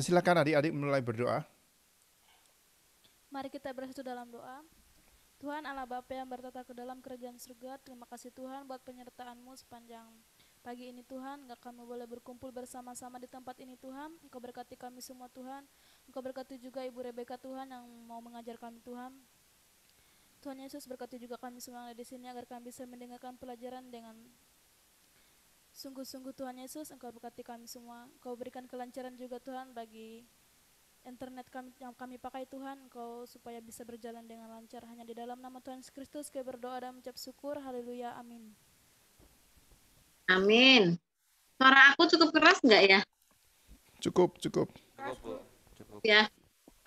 Silakan adik-adik mulai berdoa. Mari kita bersatu dalam doa. Tuhan Allah Bapa yang bertata ke dalam kerajaan surga, terima kasih Tuhan buat penyertaan-Mu sepanjang pagi ini Tuhan. Enggak kami boleh berkumpul bersama-sama di tempat ini Tuhan. Engkau berkati kami semua Tuhan. Engkau berkati juga Ibu Rebeka Tuhan yang mau mengajar kami Tuhan. Tuhan Yesus berkati juga kami semua di sini agar kami bisa mendengarkan pelajaran dengan sungguh-sungguh Tuhan Yesus. Engkau berkati kami semua. Engkau berikan kelancaran juga Tuhan bagi internet kami yang kami pakai Tuhan, Engkau supaya bisa berjalan dengan lancar. Hanya di dalam nama Tuhan Yesus Kristus kami berdoa dan mengucap syukur. Haleluya, amin. Amin. Suara aku cukup keras nggak ya? Cukup, cukup. Cukup, Bu. Cukup. Ya,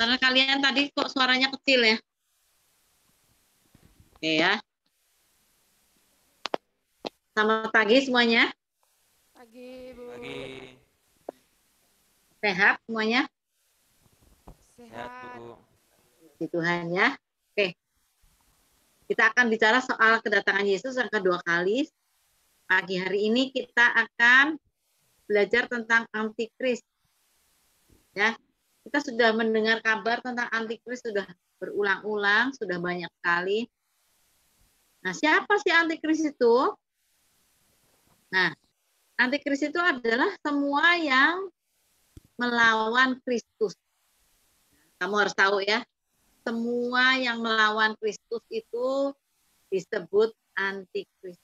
karena kalian tadi kok suaranya kecil ya. Oke ya. Selamat pagi semuanya. Pagi, Bu. Pagi. Sehat semuanya? Sehat, Bu. Puji Tuhan ya. Oke. Kita akan bicara soal kedatangan Yesus yang kedua kali. Pagi hari ini kita akan belajar tentang antikris. Ya. Kita sudah mendengar kabar tentang antikris sudah berulang-ulang, sudah banyak sekali. Nah, siapa sih antikris itu? Nah, antikris itu adalah semua yang melawan Kristus. Kamu harus tahu ya, semua yang melawan Kristus itu disebut antikris.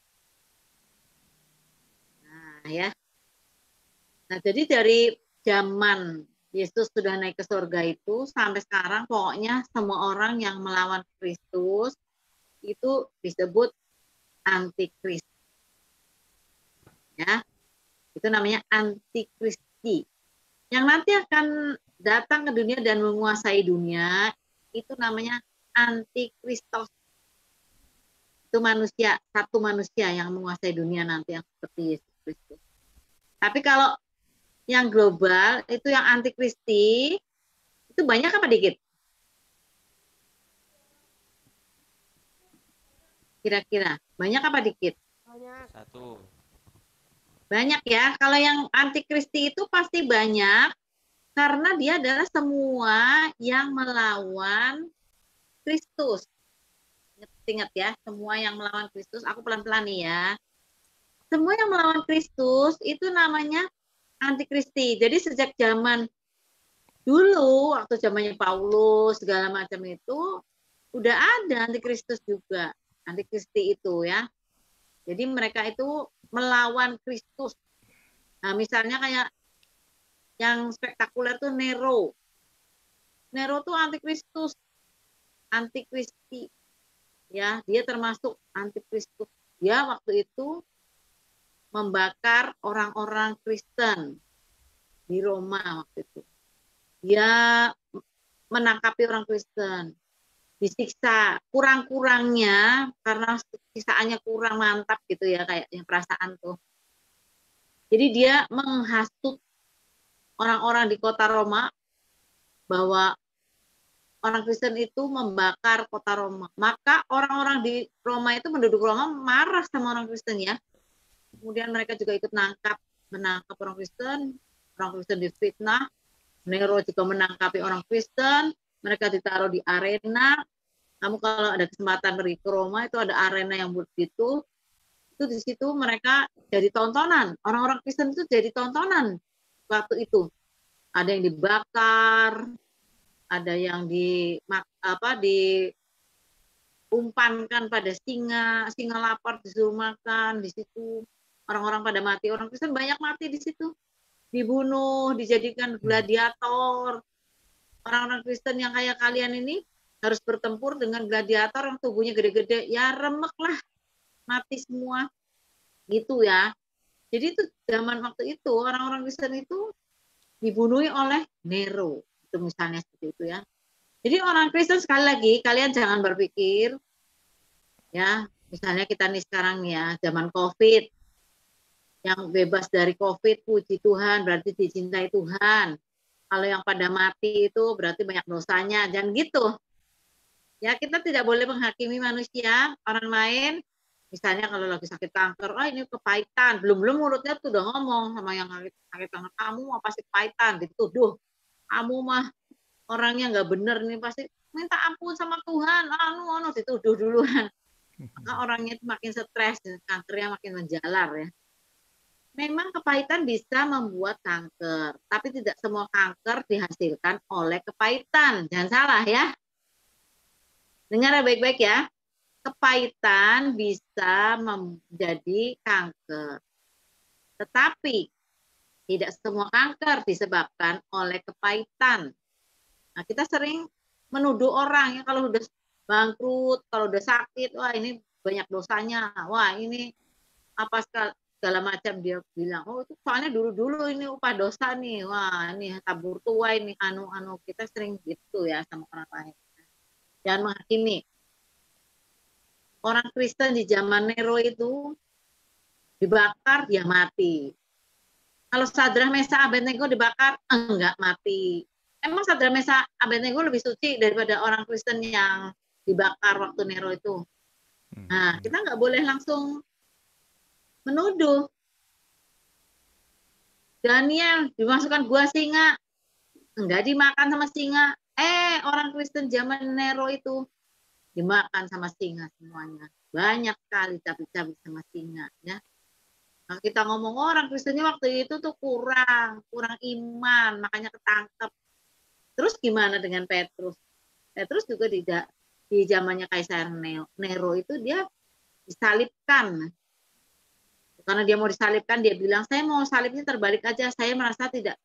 Nah, ya. Nah, jadi dari zaman Yesus sudah naik ke surga itu sampai sekarang pokoknya semua orang yang melawan Kristus itu disebut antikris. Ya. Itu namanya antikristi. Yang nanti akan datang ke dunia dan menguasai dunia itu namanya antikristos. Itu manusia, satu manusia yang menguasai dunia nanti yang seperti Yesus Kristus. Tapi kalau yang global itu yang antikristi itu banyak apa dikit? Kira-kira banyak apa dikit? Banyak. Satu. Banyak ya. Kalau yang antikristi itu pasti banyak karena dia adalah semua yang melawan Kristus. Ingat ya, semua yang melawan Kristus. Aku pelan-pelan nih ya. Semua yang melawan Kristus itu namanya antikristi. Jadi sejak zaman dulu, waktu zamannya Paulus segala macam itu, udah ada antikristus juga. Antikristi itu ya. Jadi mereka itu melawan Kristus. Nah, misalnya kayak yang spektakuler tuh Nero. Nero tuh antikristus, antikristi. Ya, dia termasuk antikristus. Dia waktu itu membakar orang-orang Kristen di Roma waktu itu. Dia menangkapi orang Kristen, disiksa kurang-kurangnya karena siksaannya kurang mantap gitu ya, kayak yang perasaan tuh. Jadi dia menghasut orang-orang di kota Roma bahwa orang Kristen itu membakar kota Roma. Maka orang-orang di Roma itu, penduduk Roma marah sama orang Kristen ya. Kemudian mereka juga ikut menangkap orang Kristen difitnah. Nero juga menangkapi orang Kristen, mereka ditaruh di arena. Kamu kalau ada kesempatan pergi ke Roma itu ada arena yang begitu. Itu di situ mereka jadi tontonan. Orang-orang Kristen itu jadi tontonan waktu itu. Ada yang dibakar, ada yang diumpankan pada singa lapar disuruh makan di situ. Orang-orang pada mati, orang Kristen banyak mati di situ. Dibunuh, dijadikan gladiator. Orang-orang Kristen yang kayak kalian ini harus bertempur dengan gladiator yang tubuhnya gede-gede, ya remek lah, mati semua. Gitu ya. Jadi itu zaman waktu itu orang-orang Kristen itu dibunuh oleh Nero. Itu misalnya seperti itu ya. Jadi orang Kristen sekali lagi kalian jangan berpikir ya, misalnya kita nih sekarang nih ya, zaman Covid, yang bebas dari Covid, puji Tuhan, berarti dicintai Tuhan. Kalau yang pada mati itu berarti banyak dosanya, jangan gitu. Ya, kita tidak boleh menghakimi manusia, orang lain, Misalnya kalau lagi sakit kanker, ah ini kepahitan. Belum mulutnya tuh udah ngomong sama yang sakit kanker, kamu mah pasti kepahitan, dituduh. Kamu mah orangnya nggak bener nih, pasti minta ampun sama Tuhan. Anu dituduh duluan. Maka orangnya itu makin stres, kankernya makin menjalar ya. Memang kepahitan bisa membuat kanker, tapi tidak semua kanker dihasilkan oleh kepahitan. Jangan salah ya. Dengar baik-baik ya. Kepahitan bisa menjadi kanker. Tetapi tidak semua kanker disebabkan oleh kepahitan. Nah, kita sering menuduh orang ya kalau udah bangkrut, kalau udah sakit, wah ini banyak dosanya, wah ini apa segala macam dia bilang, oh itu soalnya dulu-dulu ini upah dosa nih, wah ini tabur tua ini anu kita sering gitu ya sama orang lain. Jangan menghakimi. Orang Kristen di zaman Nero itu dibakar dia mati. Kalau Sadrah Mesa Abednego dibakar enggak mati. Emang Sadrah Mesa Abednego lebih suci daripada orang Kristen yang dibakar waktu Nero itu. Nah, kita nggak boleh langsung menuduh. Daniel dimasukkan gua singa, enggak dimakan sama singa. Orang Kristen zaman Nero itu dimakan sama singa semuanya. Banyak sekali cabai-cabai sama singa. Ya. Nah, kita ngomong orang Kristennya waktu itu tuh kurang iman, makanya ketangkep. Terus gimana dengan Petrus? Petrus juga tidak di zamannya Kaisar Nero itu dia disalibkan. Karena dia mau disalibkan, dia bilang, saya mau salibnya terbalik aja. Saya merasa tidak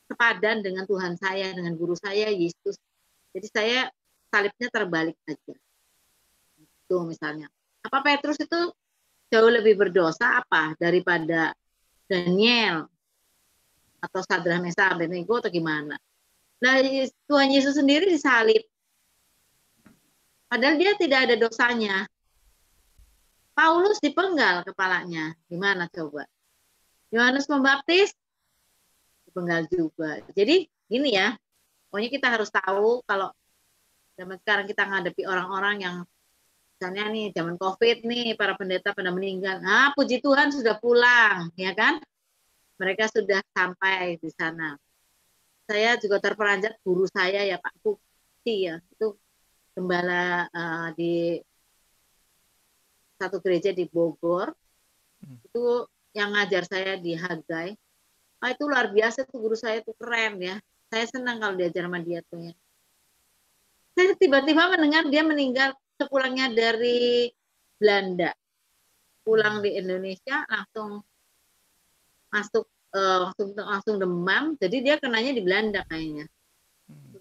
sepadan dengan Tuhan saya, dengan guru saya, Yesus. Jadi saya salibnya terbalik aja. Itu misalnya. Apa Petrus itu jauh lebih berdosa apa daripada Daniel atau Sadrah Mesa Abednego atau gimana? Nah, Tuhan Yesus sendiri disalib. Padahal dia tidak ada dosanya. Paulus dipenggal kepalanya. Gimana coba? Yohanes Pembaptis dipenggal juga. Jadi gini ya, pokoknya kita harus tahu kalau zaman sekarang kita menghadapi orang-orang yang misalnya nih zaman COVID nih para pendeta pada meninggal. Nah, puji Tuhan sudah pulang, ya kan? Mereka sudah sampai di sana. Saya juga terperanjat guru saya ya Pak Bukti ya, itu gembala di satu gereja di Bogor. Itu yang ngajar saya di Hagai. Itu luar biasa tuh guru saya tuh keren ya. Saya senang kalau diajar sama dia tuh ya. Saya tiba-tiba mendengar dia meninggal sepulangnya dari Belanda. Pulang di Indonesia langsung masuk langsung demam. Jadi dia kenanya di Belanda kayaknya.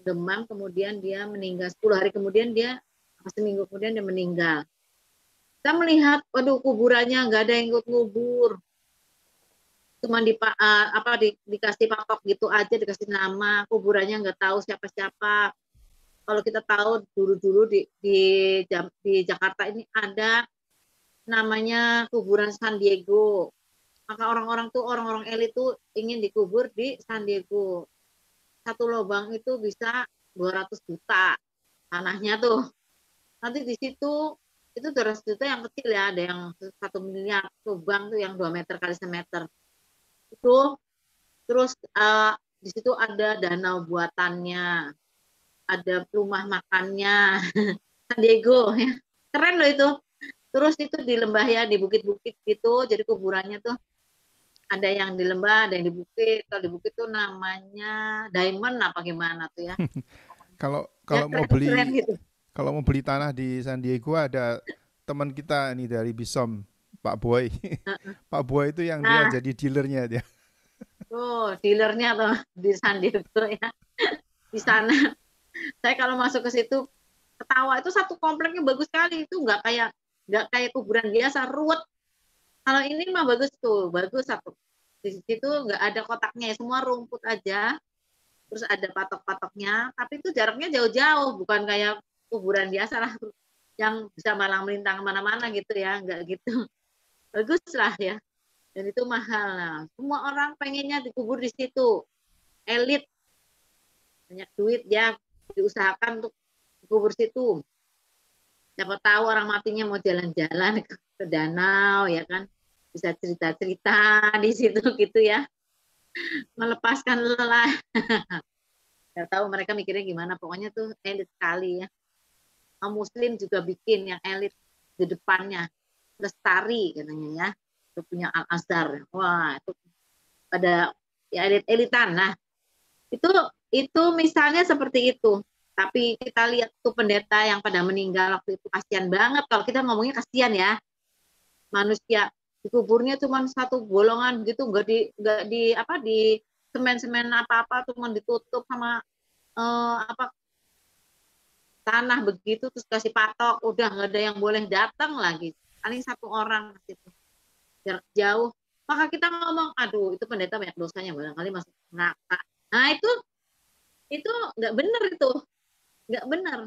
Demam kemudian dia meninggal 10 hari kemudian dia seminggu kemudian dia meninggal. Kita melihat, waduh kuburannya nggak ada yang ikut ngubur. Cuma dikasih patok gitu aja, dikasih nama, kuburannya nggak tahu siapa-siapa. Kalau kita tahu dulu-dulu di Jakarta ini ada namanya kuburan San Diego. Maka orang-orang elit tuh ingin dikubur di San Diego. Satu lubang itu bisa 200 juta tanahnya tuh. Nanti di situ itu 200 juta yang kecil ya, ada yang 1 miliar lubang tuh yang 2 meter kali semeter. Itu terus di situ ada danau buatannya, ada rumah makannya, San Diego ya. Keren loh itu. Terus itu di lembah ya, di bukit-bukit gitu, jadi kuburannya tuh ada yang di lembah, ada yang di bukit. Kalau di bukit tuh namanya diamond apa gimana tuh ya. Kalau Ya, mau keren beli gitu. kalau mau beli tanah di San Diego ada teman kita ini dari Bisom, Pak Boy. Pak Boy itu yang dia Nah, jadi dealernya dia. tuh dealernya tuh di San Diego ya. Di sana. Saya kalau masuk ke situ ketawa, itu satu kompleknya bagus sekali, itu nggak kayak kuburan biasa ruwet. Kalau ini mah bagus tuh, bagus satu. Di situ nggak ada kotaknya, semua rumput aja. Terus ada patok-patoknya, tapi itu jaraknya jauh-jauh, bukan kayak kuburan biasa lah yang bisa malang melintang kemana-mana gitu ya, nggak gitu. Bagus lah ya. Dan itu mahal. Nah, semua orang pengennya dikubur di situ. Elit, banyak duit ya, diusahakan untuk dikubur situ. Siapa tahu orang matinya mau jalan-jalan ke danau ya kan, bisa cerita-cerita di situ gitu ya, melepaskan lelah. Nggak tahu mereka mikirnya gimana, pokoknya tuh elit sekali ya. Kaum Muslim juga bikin yang elit di depannya, Lestari katanya ya, itu punya Al Azhar. Wah itu pada ya elit-elitan. Nah itu itu misalnya seperti itu. Tapi kita lihat tuh pendeta yang pada meninggal waktu itu, kasihan banget. Kalau kita ngomongnya kasihan ya, manusia dikuburnya cuma satu bolongan gitu, nggak di apa di semen-semen apa-apa, cuma ditutup sama apa tanah begitu, terus kasih patok, udah nggak ada yang boleh datang lagi, paling satu orang ke situ jarak jauh. Maka kita ngomong, aduh itu pendeta banyak dosanya, barangkali masuk neraka. Nah itu nggak benar, itu nggak benar.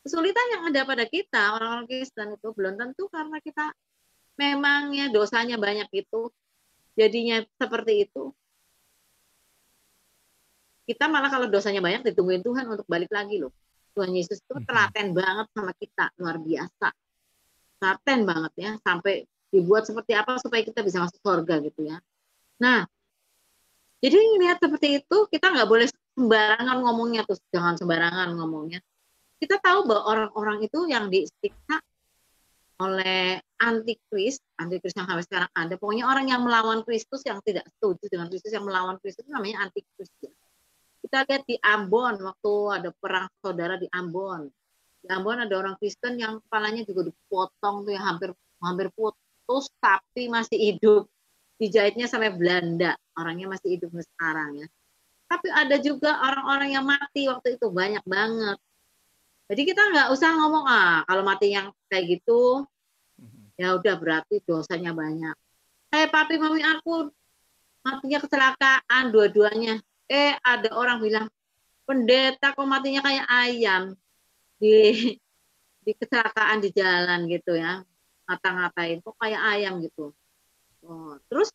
Kesulitan yang ada pada kita orang-orang Kristen itu belum tentu karena kita memangnya dosanya banyak itu jadinya seperti itu. Kita malah kalau dosanya banyak ditungguin Tuhan untuk balik lagi loh. Tuhan Yesus itu telaten banget sama kita, luar biasa. Telaten banget ya, sampai dibuat seperti apa supaya kita bisa masuk surga gitu ya. Nah, jadi lihat seperti itu, kita nggak boleh sembarangan ngomongnya tuh, jangan sembarangan ngomongnya. Kita tahu bahwa orang-orang itu yang disiksa oleh antikris yang sampai sekarang ada. Pokoknya orang yang melawan Kristus, yang tidak setuju dengan Kristus, yang melawan Kristus namanya antikris. Kita lihat di Ambon, waktu ada perang saudara di Ambon. Di Ambon ada orang Kristen yang kepalanya juga dipotong tuh, yang hampir putus tapi masih hidup. Dijahitnya sampai Belanda, orangnya masih hidup sekarang ya. Tapi ada juga orang-orang yang mati waktu itu, banyak banget. Jadi kita nggak usah ngomong, kalau mati yang kayak gitu, ya udah berarti dosanya banyak. Kayak papi mami aku matinya kecelakaan dua-duanya. Ada orang bilang, pendeta kok matinya kayak ayam di kecelakaan di jalan gitu ya, ngata-ngatain kok kayak ayam gitu. Terus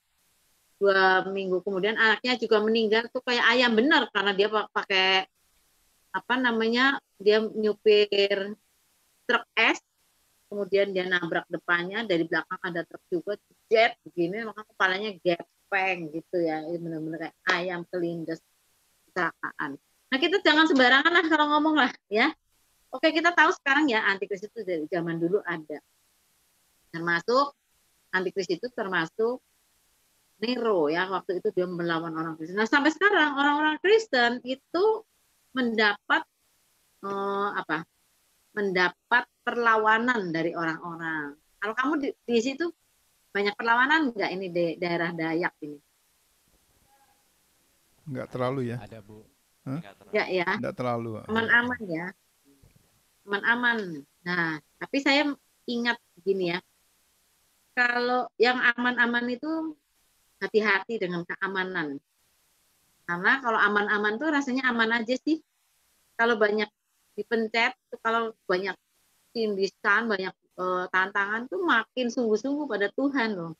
2 minggu kemudian anaknya juga meninggal tuh kayak ayam, benar, karena dia pakai apa namanya, dia nyupir truk es, kemudian dia nabrak depannya, dari belakang ada truk juga, jet begini, maka kepalanya gepeng gitu ya, benar-benar kayak ayam kelindes kecelakaan. Nah kita jangan sembarangan lah kalau ngomong lah ya. Oke, kita tahu sekarang ya antikris itu dari zaman dulu ada. Termasuk antikris itu termasuk Nero ya, waktu itu dia melawan orang Kristen. Nah sampai sekarang orang-orang Kristen itu mendapat apa? Mendapat perlawanan dari orang-orang. Kalau kamu di situ banyak perlawanan nggak ini di daerah Dayak ini? Nggak terlalu ya? Ada, Bu. Hah? Nggak ya, Nggak terlalu. aman-aman ya, aman-aman. Nah, tapi saya ingat gini ya, kalau yang aman-aman itu hati-hati dengan keamanan. Karena kalau aman-aman tuh rasanya aman aja sih. Kalau banyak dipencet, kalau banyak tindisan, banyak tantangan tuh makin sungguh-sungguh pada Tuhan loh.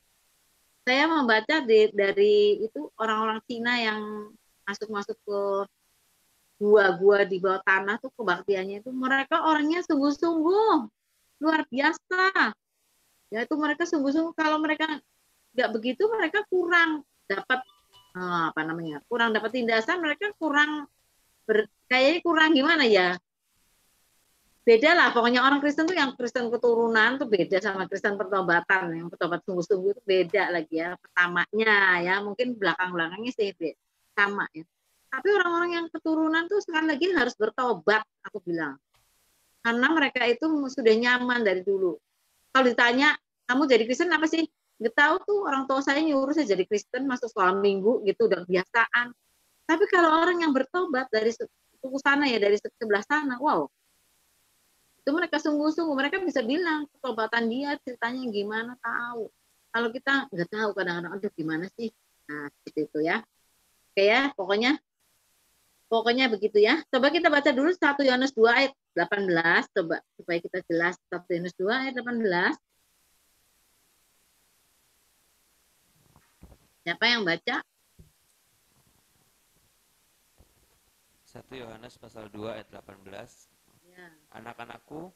Saya membaca dari itu orang-orang Cina yang masuk-masuk ke gua-gua di bawah tanah tuh, kebaktiannya itu mereka orangnya sungguh-sungguh luar biasa. Ya itu mereka sungguh-sungguh. Kalau mereka nggak begitu, mereka kurang dapat apa namanya? Kurang dapat tindasan, mereka kurang kayaknya kurang gimana ya? Beda lah, pokoknya orang Kristen tuh yang Kristen keturunan tuh beda sama Kristen pertobatan. Yang pertobat sungguh-sungguh itu beda lagi ya. Pertamanya ya, mungkin belakang-belakangnya sih beda, sama ya. Tapi orang-orang yang keturunan tuh sekali lagi harus bertobat, aku bilang. Karena mereka itu sudah nyaman dari dulu. Kalau ditanya, kamu jadi Kristen apa sih? Nggak tahu tuh, orang tua saya nyuruh saya jadi Kristen, masuk sekolah minggu gitu, udah kebiasaan. Tapi kalau orang yang bertobat dari suku sana ya, dari sebelah sana, wow, itu mereka sungguh-sungguh, mereka bisa bilang pertobatan dia ceritanya gimana, tahu. Kalau kita nggak tahu kadang-kadang, aduh gimana sih, nah seperti itu ya. Oke ya, pokoknya begitu ya. Coba kita baca dulu 1 Yohanes 2 ayat 18, coba supaya kita jelas. 1 Yohanes 2 ayat 18. Siapa yang baca? 1 Yohanes pasal 2 ayat 18. Ya. Anak-anakku,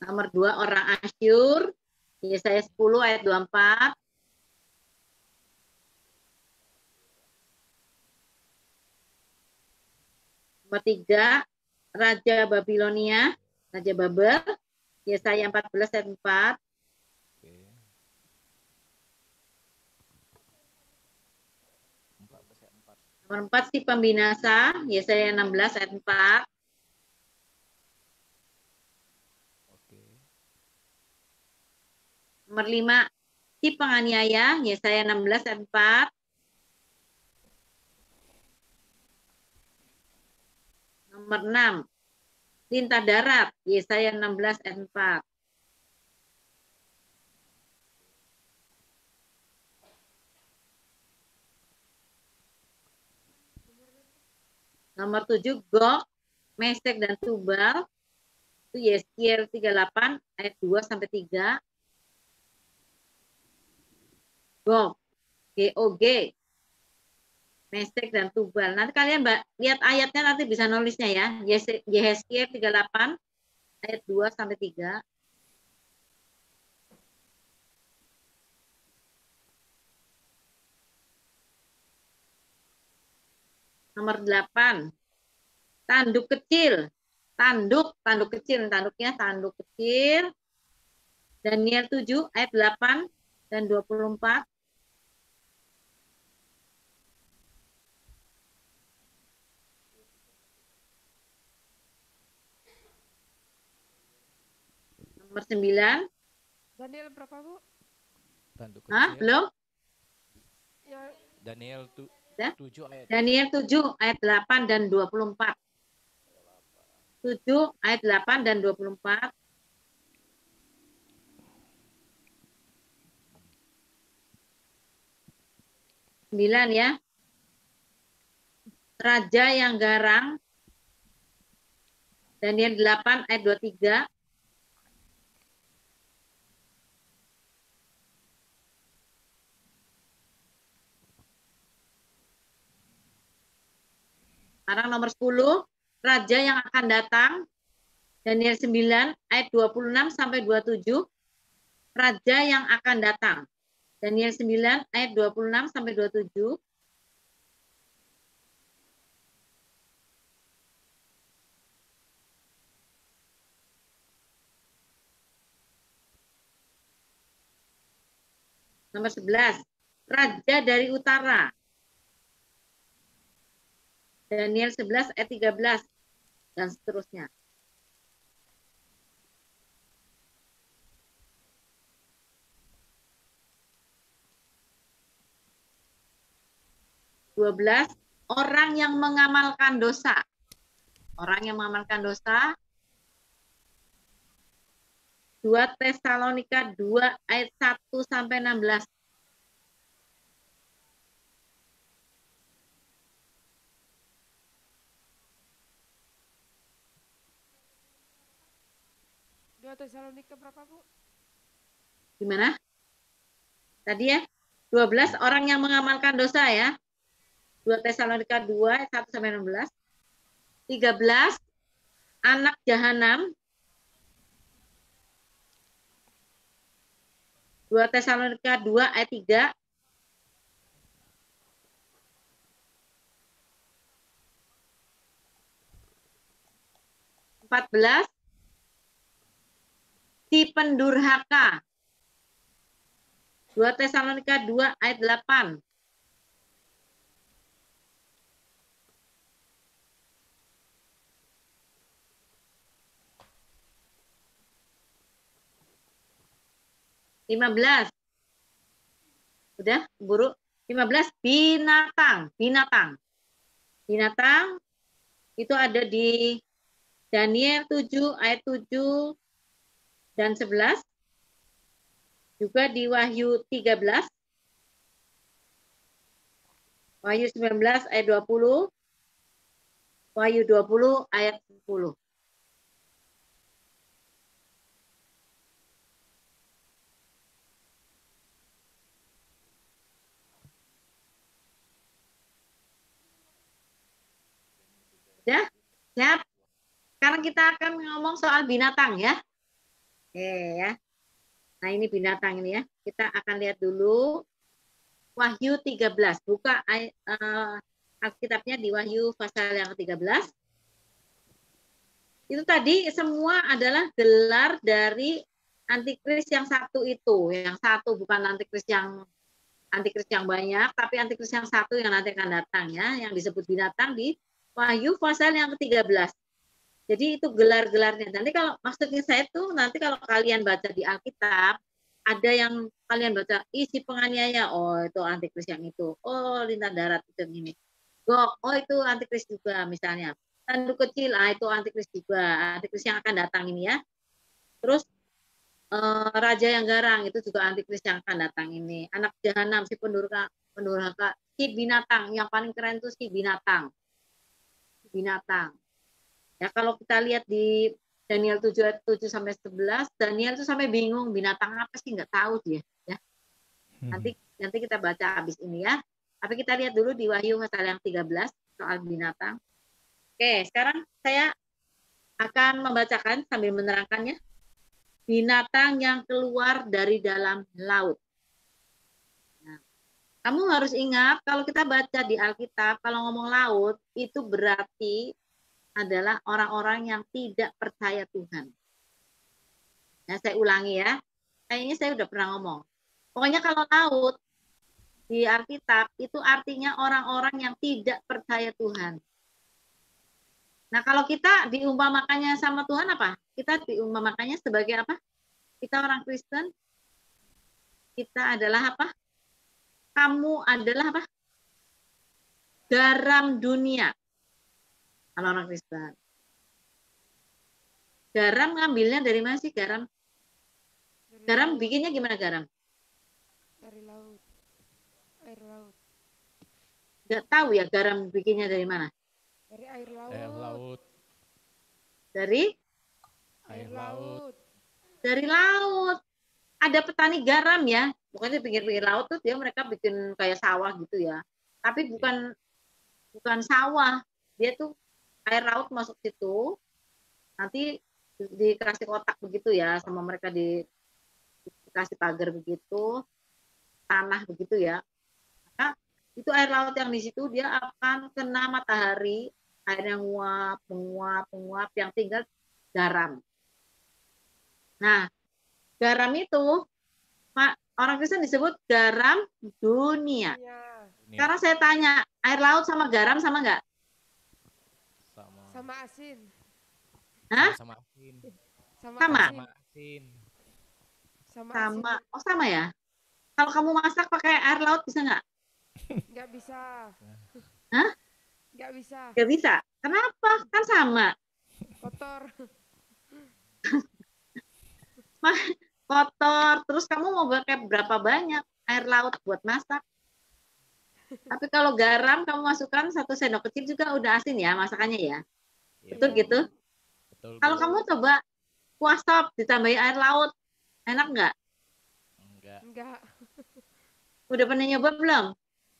Nomor 2 orang Asyur, Yesaya 10 ayat 24. Nomor 3 Raja Babilonia, Raja Babel, Yesaya 14 ayat 4. Oke. 14 ayat 4. Nomor 4 si pembinasa, Yesaya 16 ayat 4. Oke. Nomor 5 si penganiaya, Yesaya 16 ayat 4. Nomor 6 lintah darat, Yesaya 16 ayat 4. Nomor 7 Gog, Mesek dan Tubal, itu Yeskiel 38 ayat 2 sampai 3. Gog, GOG, Mesek dan Tubal. Nanti kalian lihat ayatnya, nanti bisa nulisnya ya. Yeskiel 38 ayat 2 sampai 3. Nomor 8 tanduk kecil. Tanduk kecil, tanduknya tanduk kecil. Daniel 7 ayat 8 dan 24. Nomor 9. Daniel berapa, Bu? Tanduk Hah, kecil. belum? Ya, Daniel Ya. 7 ayat Daniel 7 ayat 8 dan 24. 7 ayat 8 dan 24. Sembilan ya. Raja yang garang. Daniel 8 ayat 23. Sekarang nomor 10, raja yang akan datang. Daniel 9 ayat 26 sampai 27. Raja yang akan datang. Daniel 9 ayat 26 sampai 27. Nomor 11, raja dari utara. Daniel 11 ayat 13 dan seterusnya. (12) orang yang mengamalkan dosa. Orang yang mengamalkan dosa. 2 Tesalonika 2 ayat 1 sampai 16. Dua Tesalonika berapa, Bu? Gimana? Tadi ya, 12 orang yang mengamalkan dosa ya. 2 Tesalonika 2 ayat 1 sampai 16. 13 anak jahanam. 2 Tesalonika 2 ayat 3. (14) si pendurhaka. 2 Tesalonika 2 ayat 8. (15) Udah, buruk. 15 binatang. Binatang itu ada di Daniel 7 ayat 7 dan 11. Juga di Wahyu 13. Wahyu 19 ayat 20. Wahyu 20 ayat 10. Ya, siap. Sekarang kita akan ngomong soal binatang ya. Oke ya. Nah ini binatang ini ya. Kita akan lihat dulu Wahyu 13. Buka Alkitabnya di Wahyu pasal yang ke-13. Itu tadi semua adalah gelar dari antikris yang satu itu. Yang satu bukan antikris yang banyak, tapi antikris yang satu yang nanti akan datang ya, yang disebut binatang di Wahyu pasal yang ke-13. Jadi itu gelar-gelarnya. Nanti kalau maksudnya saya tuh nanti kalau kalian baca di Alkitab, ada yang kalian baca isi penganiaya, oh itu antikris yang itu. Oh lintah darat itu yang ini. Gog, oh itu antikris juga misalnya. Tanduk kecil, itu antikris juga, antikris yang akan datang ini ya. Terus raja yang garang itu juga antikris yang akan datang ini. Anak jahanam si pendurhaka, si binatang yang paling keren itu si binatang. Binatang. Ya kalau kita lihat di Daniel 7 ayat 7 sampai 11, Daniel itu sampai bingung binatang apa sih nggak tahu dia ya. Nanti kita baca habis ini ya. Tapi kita lihat dulu di Wahyu pasal yang 13 soal binatang. Oke, sekarang saya akan membacakan sambil menerangkannya. Binatang yang keluar dari dalam laut. Nah, kamu harus ingat kalau kita baca di Alkitab, kalau ngomong laut, itu berarti adalah orang-orang yang tidak percaya Tuhan. Nah, saya ulangi ya. Kayaknya saya udah pernah ngomong. Pokoknya kalau laut di Alkitab itu artinya orang-orang yang tidak percaya Tuhan. Nah, kalau kita diumpamakannya sama Tuhan apa? Kita diumpamakannya sebagai apa? Kita orang Kristen. Kita adalah apa? Kamu adalah apa? Garam dunia. Kalau orang Kristen. Garam ngambilnya dari mana sih garam? Garam bikinnya gimana garam? Dari laut. Air laut. Nggak tahu ya garam bikinnya dari mana? Dari air laut. Air laut. Dari? Air laut. Dari laut. Ada petani garam ya. Bukan di pinggir-pinggir laut tuh dia mereka bikin kayak sawah gitu ya. Tapi bukan sawah. Dia tuh air laut masuk situ. Nanti dikasih kotak begitu ya sama mereka dikasih pagar begitu. Tanah begitu ya. Maka itu air laut yang di situ dia akan kena matahari, air yang menguap, yang tinggal garam. Nah, garam itu orang Kristen disebut garam dunia. Sekarang saya tanya, air laut sama garam sama nggak? Sama asin. Hah? Sama asin. Sama? Asin. Sama. Oh sama ya? Kalau kamu masak pakai air laut bisa nggak? Nggak bisa. Hah? Nggak bisa. Nggak bisa. Kenapa? Kan sama. Kotor. Kotor. Terus kamu mau pakai berapa banyak air laut buat masak? Tapi kalau garam kamu masukkan 1 sendok kecil juga udah asin ya masakannya ya. Betul gitu? Betul. Kalau kamu coba kuah sop ditambahi air laut, enak nggak? Enggak. Udah pernah nyoba belum?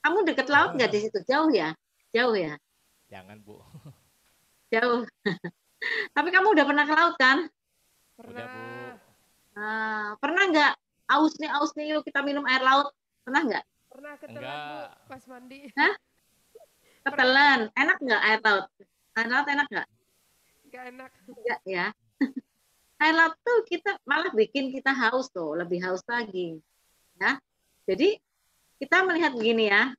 Kamu deket laut nggak di situ? Jauh ya? Jauh ya? Jangan, Bu. Jauh. Tapi kamu udah pernah ke laut kan? Pernah. Udah, Bu. Nah, pernah nggak? Aus nih yuk kita minum air laut. Pernah nggak? Pernah ketelan, Bu, pas mandi. Hah? Ketelan. Enak nggak air laut? Air laut enak nggak? Nggak enak. Enggak ya. Air laut tuh kita malah bikin kita haus tuh, lebih haus lagi. Ya. Jadi kita melihat begini ya.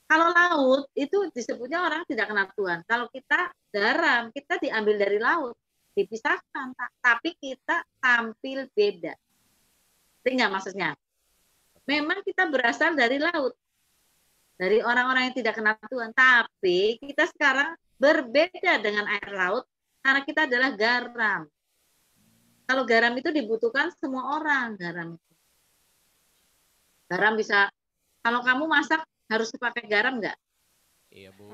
Kalau laut itu disebutnya orang tidak kenal Tuhan. Kalau kita garam, kita diambil dari laut, dipisahkan, tapi kita tampil beda. Ngerti nggak maksudnya? Memang kita berasal dari laut, dari orang-orang yang tidak kenal Tuhan. Tapi kita sekarang berbeda dengan air laut karena kita adalah garam. Kalau garam itu dibutuhkan semua orang, garam itu. Garam bisa, kalau kamu masak harus pakai garam nggak? Iya, Bu.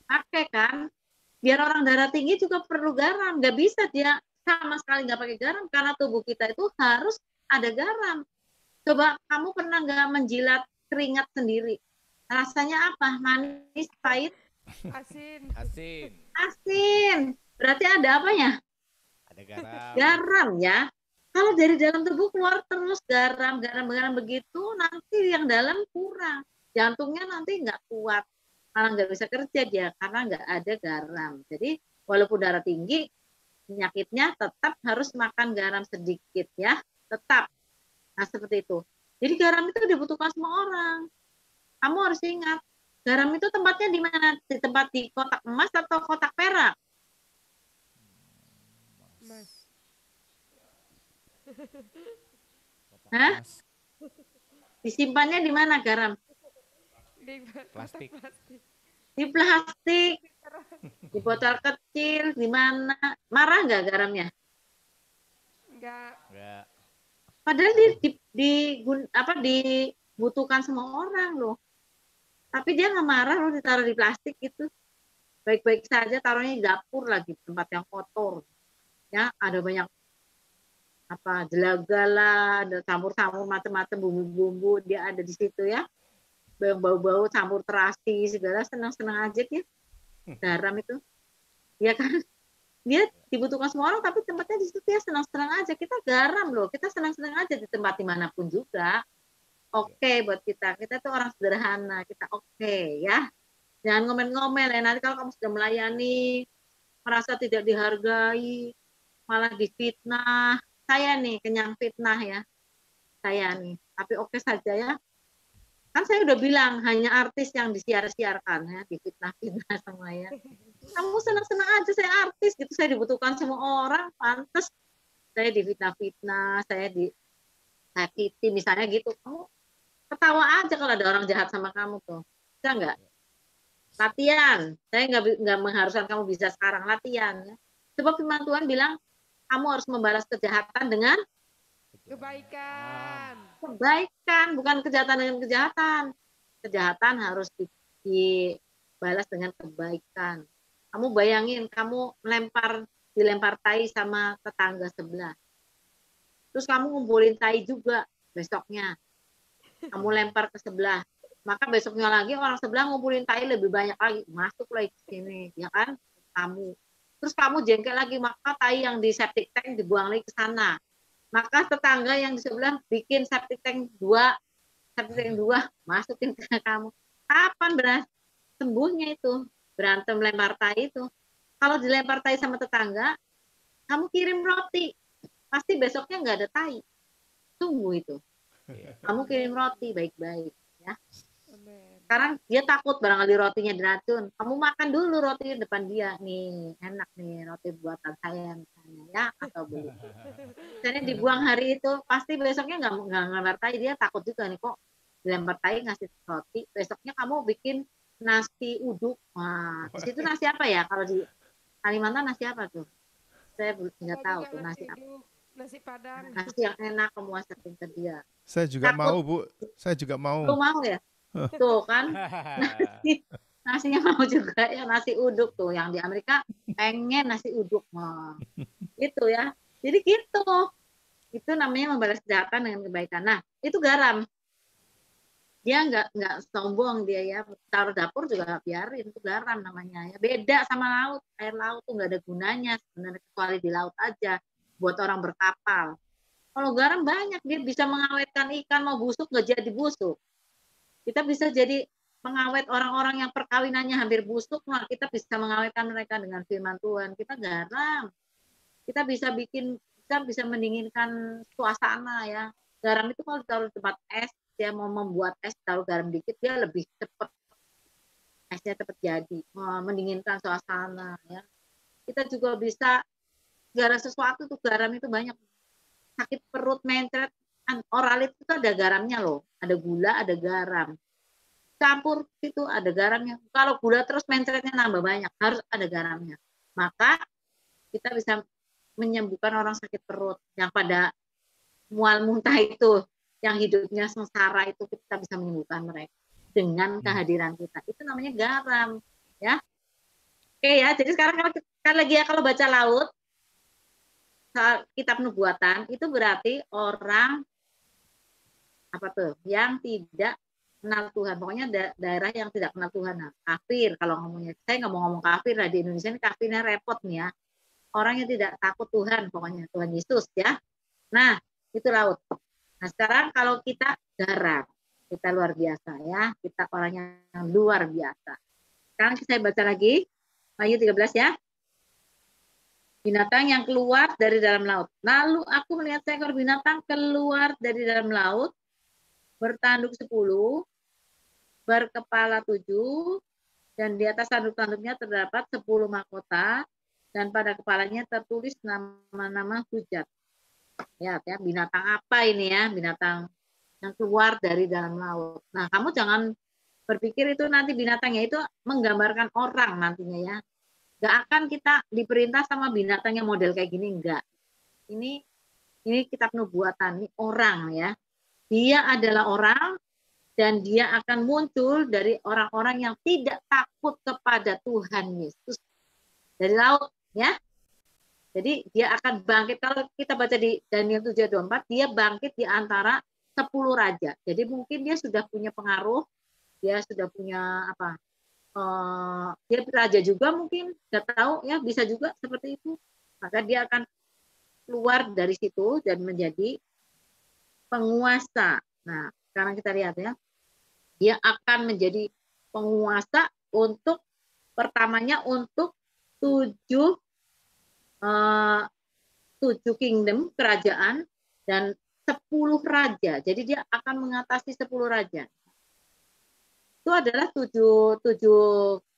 Pakai kan? Biar orang darah tinggi juga perlu garam. Nggak bisa dia sama sekali nggak pakai garam karena tubuh kita itu harus ada garam. Coba kamu pernah nggak menjilat keringat sendiri? Rasanya apa? Manis, pahit? Asin. Asin. Asin. Berarti ada apanya? Ada garam. Garam ya. Kalau dari dalam tubuh keluar terus garam begitu, nanti yang dalam kurang. Jantungnya nanti nggak kuat, malah nggak bisa kerja dia karena nggak ada garam. Jadi walaupun darah tinggi, penyakitnya tetap harus makan garam sedikit ya, tetap. Nah seperti itu. Jadi garam itu dibutuhkan semua orang. Kamu harus ingat, garam itu tempatnya di mana? Di tempat di kotak emas atau kotak perak? Mas. Hah? Mas, Disimpannya di mana garam? Di Plastik. plastik. Di plastik, di botol kecil, di mana? Marah nggak garamnya? Enggak. Enggak. Padahal dibutuhkan semua orang loh. Tapi dia nggak marah loh ditaruh di plastik gitu. Baik-baik saja taruhnya di dapur lagi, tempat yang kotor. Ya, ada banyak jelaga lah, ada campur-campur macam-macam bumbu-bumbu dia ada di situ ya. Bau-bau campur terasi segala, senang-senang aja dia. Garam itu. Ya kan? Dia dibutuhkan semua orang tapi tempatnya di situ dia senang-senang aja. Kita garam loh, kita senang-senang aja di tempat dimanapun juga. Oke buat kita tuh orang sederhana, kita oke ya. Jangan ngomel-ngomel ya, nanti kalau kamu sudah melayani merasa tidak dihargai, malah difitnah. Saya nih kenyang fitnah ya, saya nih. Tapi oke saja ya. Kan saya udah bilang hanya artis yang disiar-siarkan ya, difitnah-fitnah semua ya. Kamu senang-senang aja saya artis gitu, saya dibutuhkan semua orang, pantas saya difitnah-fitnah, saya disakiti misalnya gitu. Kamu ketawa aja kalau ada orang jahat sama kamu tuh, bisa nggak? Latihan, saya nggak mengharuskan kamu bisa sekarang, latihan ya. Sebab firman Tuhan bilang kamu harus membalas kejahatan dengan Kebaikan. bukan kejahatan dengan kejahatan. Kejahatan harus dibalas dengan kebaikan. Kamu bayangin kamu dilempar tai sama tetangga sebelah. Terus kamu ngumpulin tai juga besoknya. Kamu lempar ke sebelah. Maka besoknya lagi orang sebelah ngumpulin tai lebih banyak lagi. Masuk lagi ke sini, ya kan? Kamu. Terus kamu jengkel lagi, maka tai yang di septic tank dibuang lagi ke sana. Maka tetangga yang di sebelah bikin septic tank dua masukin ke kamu. Kapan sembuhnya itu? Berantem lempar tai itu. Kalau dilempar tai sama tetangga, kamu kirim roti. Pasti besoknya nggak ada tai. Tunggu itu. Kamu kirim roti baik-baik. Ya. Sekarang dia takut barangkali rotinya diracun. Kamu makan dulu roti depan dia. Nih, enak nih roti buatan saya misalnya ya, atau beli. Misalnya dibuang hari itu, pasti besoknya nggak ngelempar tai. Dia takut juga nih kok dilempar tai ngasih roti. Besoknya kamu bikin nasi uduk. Wah, di situ nasi apa ya? Kalau di Kalimantan nasi apa tuh? Saya nggak tahu tuh nasi apa. Nasi Padang. Nasi yang enak kamu masakin ke dia. Saya juga Takut. mau, Bu. Saya juga mau. Lu mau ya? Tuh kan, nasinya mau juga ya, nasi uduk tuh. Yang di Amerika pengen nasi uduk. Wah, gitu ya. Jadi gitu. Itu namanya membalas kejahatan dengan kebaikan. Nah, itu garam. Dia nggak sombong dia ya. Taruh dapur juga biarin, itu garam namanya ya. Beda sama laut. Air laut tuh nggak ada gunanya sebenarnya kecuali di laut aja buat orang berkapal. Kalau garam banyak, dia bisa mengawetkan ikan mau busuk nggak jadi busuk. Kita bisa jadi mengawet orang-orang yang perkawinannya hampir busuk, nah kita bisa mengawetkan mereka dengan firman Tuhan. Kita garam. Kita bisa mendinginkan suasana ya. Garam itu kalau ditaruh di tempat es, dia mau membuat es taruh garam dikit, dia lebih cepat. Esnya cepat jadi, mendinginkan suasana ya. Kita juga bisa segala sesuatu tuh garam itu banyak. Sakit perut, mencret, oral itu ada garamnya loh, ada gula, ada garam. Campur itu ada garamnya. Kalau gula terus mencretnya nambah banyak, harus ada garamnya. Maka kita bisa menyembuhkan orang sakit perut yang pada mual muntah itu, yang hidupnya sengsara itu, kita bisa menyembuhkan mereka dengan kehadiran kita. Itu namanya garam, ya. Oke ya. Jadi sekarang kalau baca laut kitab nubuatan itu berarti orang yang tidak kenal Tuhan. Pokoknya daerah yang tidak kenal Tuhan. Nah, kafir kalau ngomongnya. Saya nggak mau ngomong kafir lah, di Indonesia ini kafirnya repot nih ya. Orang yang tidak takut Tuhan, pokoknya Tuhan Yesus ya. Nah, itu laut. Nah, sekarang kalau kita darat, kita luar biasa ya. Kita orang yang luar biasa. Sekarang saya baca lagi. Wahyu 13 ya. Binatang yang keluar dari dalam laut. Lalu aku melihat seekor binatang keluar dari dalam laut, bertanduk 10, berkepala 7, dan di atas tanduk-tanduknya terdapat 10 mahkota, dan pada kepalanya tertulis nama-nama hujat. Ya, binatang apa ini ya? Binatang yang keluar dari dalam laut. Nah, kamu jangan berpikir itu nanti binatangnya itu menggambarkan orang nantinya ya. Gak akan kita diperintah sama binatang yang model kayak gini, enggak. Ini kitab nubuatan, ini orang ya. Dia adalah orang dan dia akan muncul dari orang-orang yang tidak takut kepada Tuhan Yesus. Dari laut ya. Jadi dia akan bangkit, kalau kita baca di Daniel 7:24, dia bangkit di antara 10 raja. Jadi mungkin dia sudah punya pengaruh, dia sudah punya apa? Dia raja juga mungkin, nggak tahu ya, bisa juga seperti itu. Maka dia akan keluar dari situ dan menjadi penguasa. Nah, sekarang kita lihat ya, dia akan menjadi penguasa untuk pertamanya untuk 7 kingdom, kerajaan, dan 10 raja. Jadi dia akan mengatasi 10 raja. Itu adalah 7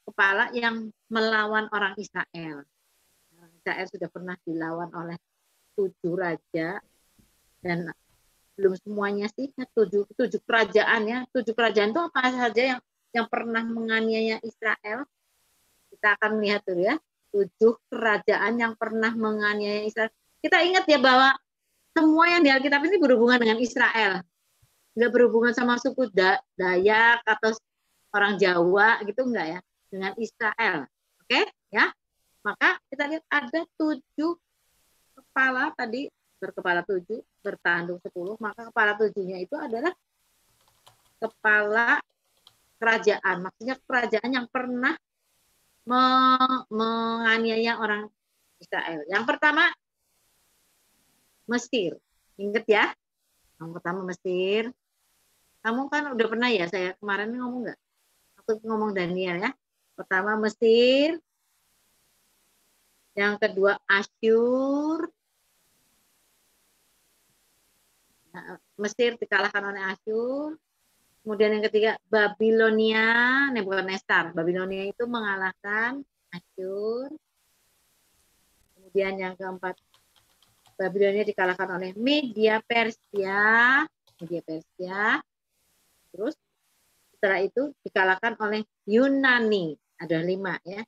kepala yang melawan orang Israel. Orang Israel sudah pernah dilawan oleh 7 raja, dan belum semuanya sih 7 kerajaan ya. 7 kerajaan itu apa saja yang pernah menganiaya Israel? Kita akan lihat dulu ya. 7 kerajaan yang pernah menganiaya Israel. Kita ingat ya bahwa semua yang di Alkitab ini berhubungan dengan Israel. Nggak berhubungan sama suku Dayak atau orang Jawa gitu, enggak ya, dengan Israel. Oke ya, maka kita lihat ada 7 kepala tadi, berkepala 7, bertanduk 10, maka kepala 7-nya itu adalah kepala kerajaan, maksudnya kerajaan yang pernah menganiaya orang Israel. Yang pertama Mesir, ingat ya, yang pertama Mesir. Kamu kan udah pernah ya, saya kemarin ngomong nggak? Ngomong Daniel ya. Pertama Mesir, yang kedua Asyur. Nah, Mesir dikalahkan oleh Asyur. Kemudian yang ketiga Babilonia, Nebukadnezar. Babilonia itu mengalahkan Asyur. Kemudian yang keempat Babilonia dikalahkan oleh Media Persia. Terus setelah itu dikalahkan oleh Yunani. Ada 5 ya.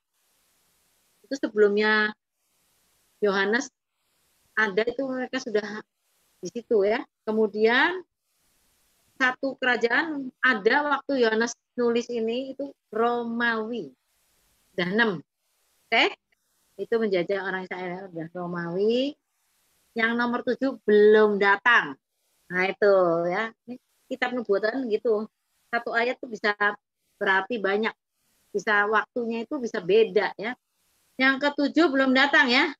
Itu sebelumnya Yohanes ada, itu mereka sudah di situ ya. Kemudian satu kerajaan ada waktu Yohanes nulis ini, itu Romawi. Sudah 6. Oke? Itu menjajah orang Israel, sudah Romawi. Yang nomor 7 belum datang. Nah itu ya. Ini kitab nubuatan gitu. Satu ayat tuh bisa berarti banyak, bisa waktunya itu bisa beda ya. Yang ke-7 belum datang ya.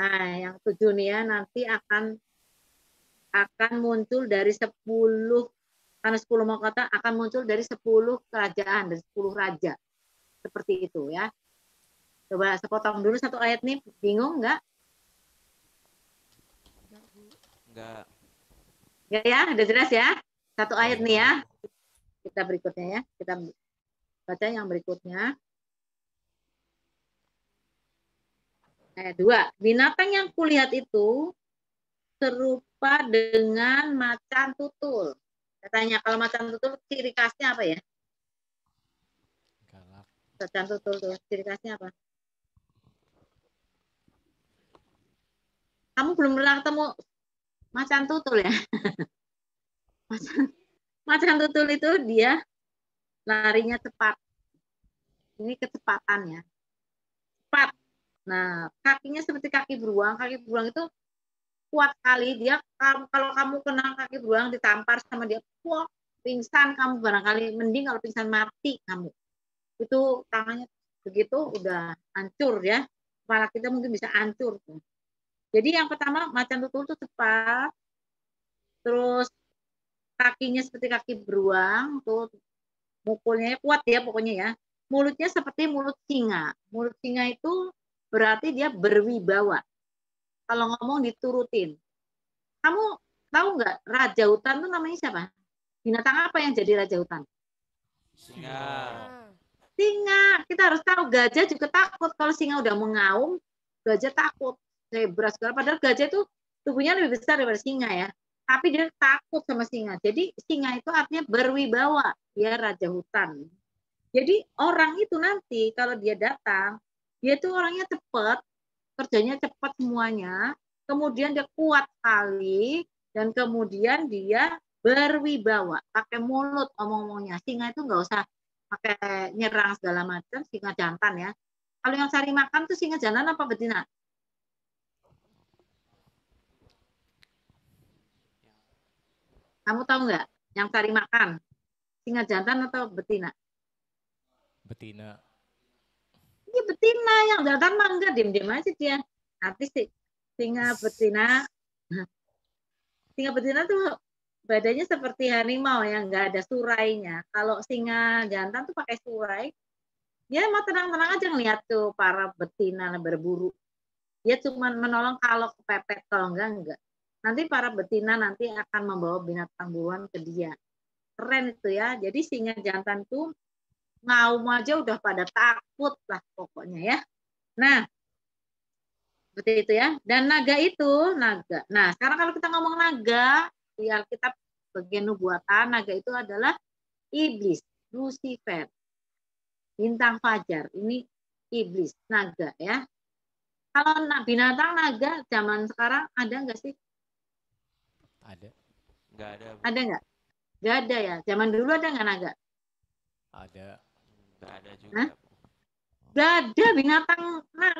Nah, yang 7 nih ya, nanti akan muncul dari 10, karena 10 mahkota akan muncul dari 10 kerajaan, dari 10 raja. Seperti itu ya. Coba sepotong dulu satu ayat nih, bingung nggak? Enggak. Enggak ya, udah jelas ya. Satu ayat nih ya. Kita berikutnya ya, kita baca yang berikutnya. Ayat 2. Binatang yang kulihat itu serupa dengan macan tutul. Katanya kalau macan tutul ciri khasnya apa ya? Galak. Macan tutul tuh ciri khasnya apa? Kamu belum pernah ketemu macan tutul ya? Macan tutul itu dia larinya cepat. Ini kecepatannya. Cepat. Nah, kakinya seperti kaki beruang. Kaki beruang itu kuat sekali. Dia kalau kamu kena kaki beruang ditampar sama dia, wah, pingsan kamu barangkali. Mending kalau pingsan mati kamu. Itu tangannya begitu udah hancur ya. Kepala kita mungkin bisa hancur. Jadi yang pertama macan tutul itu cepat, terus kakinya seperti kaki beruang, tuh mukulnya kuat ya pokoknya ya. Mulutnya seperti mulut singa. Mulut singa itu berarti dia berwibawa. Kalau ngomong diturutin. Kamu tahu nggak raja hutan tuh namanya siapa? Binatang apa yang jadi raja hutan? Singa. Singa. Kita harus tahu gajah juga takut kalau singa udah mengaum, gajah takut. Zebra segala. Padahal gajah itu tubuhnya lebih besar daripada singa ya. Tapi dia takut sama singa. Jadi singa itu artinya berwibawa. Dia raja hutan. Jadi orang itu nanti kalau dia datang, dia itu orangnya cepat, kerjanya cepat semuanya, kemudian dia kuat sekali, dan kemudian dia berwibawa, pakai mulut omong-omongnya. Singa itu nggak usah pakai nyerang segala macam, singa jantan ya. Kalau yang cari makan tuh singa jantan apa betina? Kamu tahu nggak yang cari makan? Singa jantan atau betina? Betina. Iya betina, yang jantan mah enggak, diam-diam aja dia. Nanti sih singa betina tuh badannya seperti harimau yang nggak ada surainya. Kalau singa jantan tuh pakai surai, dia mau tenang-tenang aja ngeliat tuh para betina berburu. Dia cuma menolong kalau kepepet, kalau enggak. Nanti para betina nanti akan membawa binatang buruan ke dia. Keren itu ya. Jadi singa jantan tuh ngaum aja udah pada takut lah pokoknya ya. Nah, seperti itu ya. Dan naga itu, naga. Nah, sekarang kalau kita ngomong naga, di Alkitab bagian nubuatan, naga itu adalah iblis, Lucifer, bintang fajar. Ini iblis, naga ya. Kalau binatang naga zaman sekarang ada nggak sih? Ada. Nggak ada, Bu. Ada nggak? Nggak ada ya. Zaman dulu ada nggak naga? Ada. Nggak ada juga, Hah? Bu. Nggak ada binatang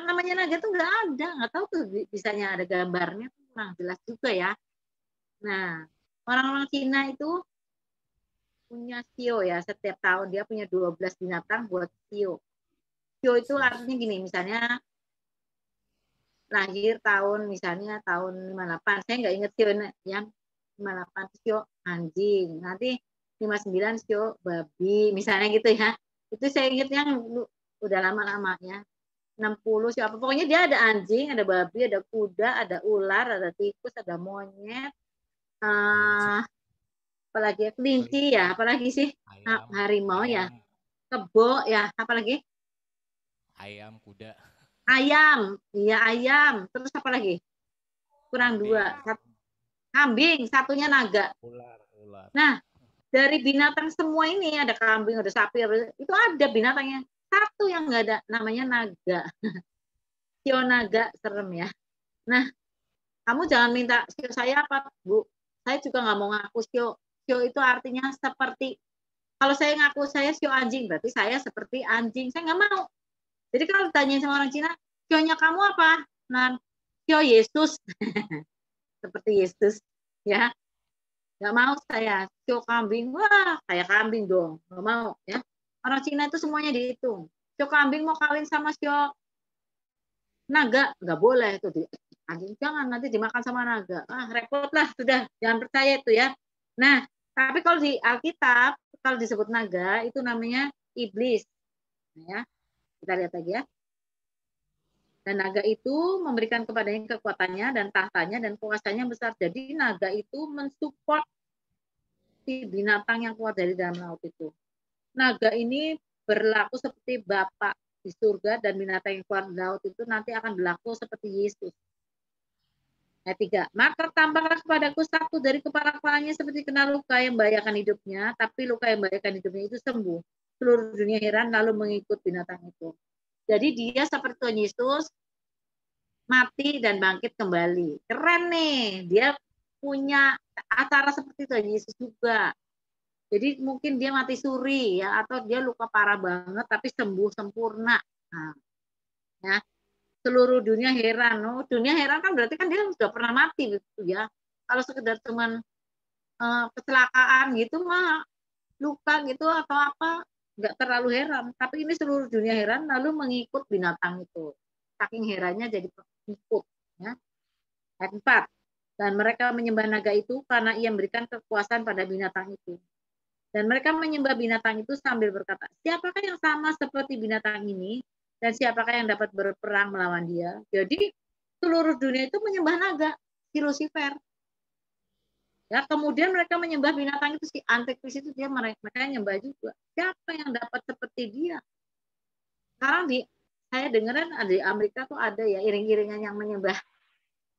namanya naga tuh nggak ada. Nggak tahu tuh bisanya ada gambarnya tuh kurang jelas juga ya. Nah, orang-orang Cina itu punya sio ya. Setiap tahun dia punya 12 binatang buat sio. Sio itu artinya gini, misalnya lahir tahun misalnya tahun 58. Saya nggak inget sio yang 58 sio anjing. Nanti 59 sio babi misalnya gitu ya. Itu saya ingetnya udah lama-lama ya. 60 sio apa. Pokoknya dia ada anjing, ada babi, ada kuda, ada ular, ada tikus, ada monyet. Apalagi kelinci ya, apalagi sih? Ayam. Harimau ya, Ayam. kebo ya, apalagi? Ayam, kuda. Ayam, iya ayam. Terus apa lagi? Kurang Kambing. 2. Kambing, satunya naga. Ular. Nah, dari binatang semua ini ada kambing, ada sapi, itu ada binatangnya. Satu yang nggak ada, namanya naga. Sio naga, serem ya. Nah, kamu jangan minta sio saya apa, Bu. Saya juga nggak mau ngaku sio. Sio itu artinya seperti, kalau saya ngaku saya sio anjing, berarti saya seperti anjing. Saya nggak mau. Jadi kalau ditanya sama orang Cina, sionya kamu apa? Nah, sio Yesus. Seperti Yesus. Ya, nggak mau saya. Sio kambing, wah kayak kambing dong. Nggak mau. Ya. Orang Cina itu semuanya dihitung. Sio kambing mau kawin sama sio naga, nggak boleh itu. Anjing jangan, nanti dimakan sama naga. Repot lah, sudah. Jangan percaya itu ya. Nah, tapi kalau di Alkitab, kalau disebut naga, itu namanya iblis. Ya, kita lihat lagi ya. Dan naga itu memberikan kepadanya kekuatannya dan tahtanya dan kuasanya besar. Jadi naga itu mensupport si binatang yang keluar dari dalam laut itu. Naga ini berlaku seperti Bapa di surga dan binatang yang keluar dari laut itu nanti akan berlaku seperti Yesus. Ayat 3. Maka tampaklah kepadaku satu dari kepala-kepalanya seperti kena luka yang membahayakan hidupnya, tapi luka yang membahayakan hidupnya itu sembuh. Seluruh dunia heran lalu mengikut binatang itu. Jadi dia seperti Tuhan Yesus, mati dan bangkit kembali. Keren nih, dia punya acara seperti Tuhan Yesus juga. Jadi mungkin dia mati suri ya, atau dia luka parah banget tapi sembuh sempurna. Nah, ya. Seluruh dunia heran. Oh, dunia heran kan berarti kan dia sudah pernah mati gitu ya. Kalau sekedar cuman kecelakaan gitu mah, luka gitu atau apa, nggak terlalu heran. Tapi ini seluruh dunia heran lalu mengikut binatang itu. Saking herannya jadi pengikut. Ya. Ayat 4. Dan mereka menyembah naga itu karena ia memberikan kekuasaan pada binatang itu. Dan mereka menyembah binatang itu sambil berkata, siapakah yang sama seperti binatang ini? Dan siapakah yang dapat berperang melawan dia? Jadi seluruh dunia itu menyembah naga, si Lucifer. Ya, kemudian mereka menyembah binatang itu, si Antikris itu dia mereka menyembah juga. Siapa yang dapat seperti dia? Sekarang saya dengarkan di Amerika tuh ada ya iring-iringan yang menyembah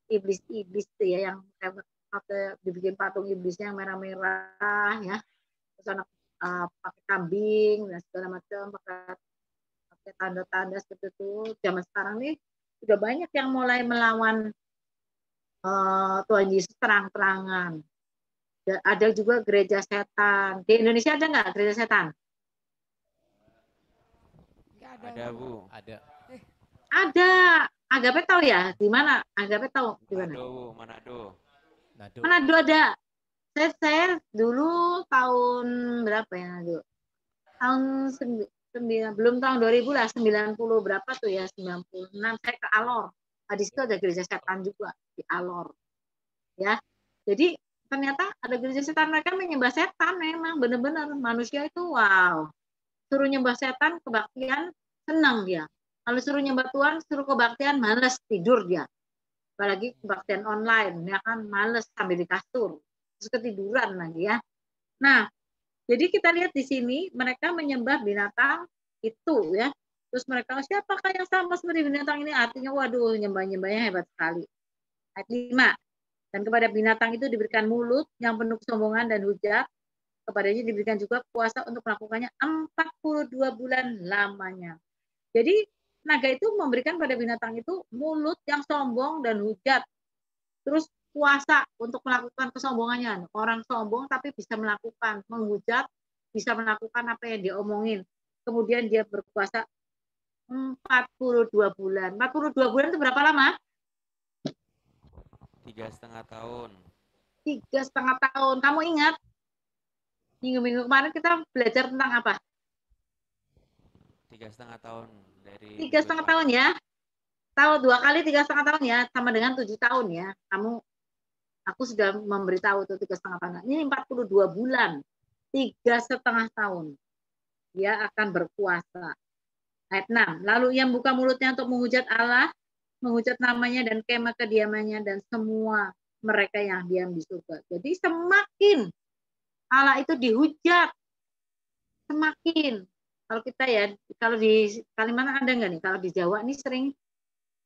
iblis-iblis tuh ya, yang pakai dibikin patung iblisnya yang merah-merah ya. Terus anak pakai kambing dan segala macam, pakai tanda-tanda seperti itu. Zaman sekarang nih sudah banyak yang mulai melawan Tuhan Yesus terang-terangan. Ada juga gereja setan. Di Indonesia ada nggak gereja setan? Ada, Bu. Ada. Ada. Agape tahu ya? Di mana? Agape tahu di mana? Manado, Bu. Manado. Manado ada. Saya dulu tahun berapa ya? Tahun belum tahun 2000 lah, 90 berapa tuh ya? 96 saya ke Alor. Di situ ada gereja setan juga di Alor. Ya. Jadi ternyata ada gereja setan, mereka menyembah setan memang benar-benar manusia itu wow. Suruh nyembah setan kebaktian senang dia. Kalau suruh nyembah Tuhan, suruh kebaktian males tidur dia. Apalagi kebaktian online, ya kan males sambil di kasur. Terus ketiduran lagi ya. Nah, jadi kita lihat di sini mereka menyembah binatang itu ya. Terus mereka siapakah yang sama seperti binatang ini? Artinya waduh nyembah-nyembahnya hebat sekali. Ayat 5. Dan kepada binatang itu diberikan mulut yang penuh kesombongan dan hujat. Kepadanya diberikan juga kuasa untuk melakukannya 42 bulan lamanya. Jadi naga itu memberikan pada binatang itu mulut yang sombong dan hujat. Terus kuasa untuk melakukan kesombongannya. Orang sombong tapi bisa melakukan, menghujat, bisa melakukan apa yang dia omongin. Kemudian dia berkuasa 42 bulan. 42 bulan itu berapa lama? 3,5 tahun. 3,5 tahun. Kamu ingat? Minggu-minggu kemarin kita belajar tentang apa? 3,5 tahun dari 3,5 tahun ya. Tahu 2 kali 3,5 tahun ya, sama dengan 7 tahun ya. Aku sudah memberitahu itu 3,5 tahun. Ini 42 bulan. 3,5 tahun. Dia akan berkuasa. Ayat 6. Lalu ia buka mulutnya untuk menghujat Allah, menghujat namanya dan kemah kediamannya dan semua mereka yang diam di surga. Jadi semakin Allah itu dihujat, semakin. Kalau kita ya, kalau di Kalimantan ada nggak nih? Kalau di Jawa ini sering,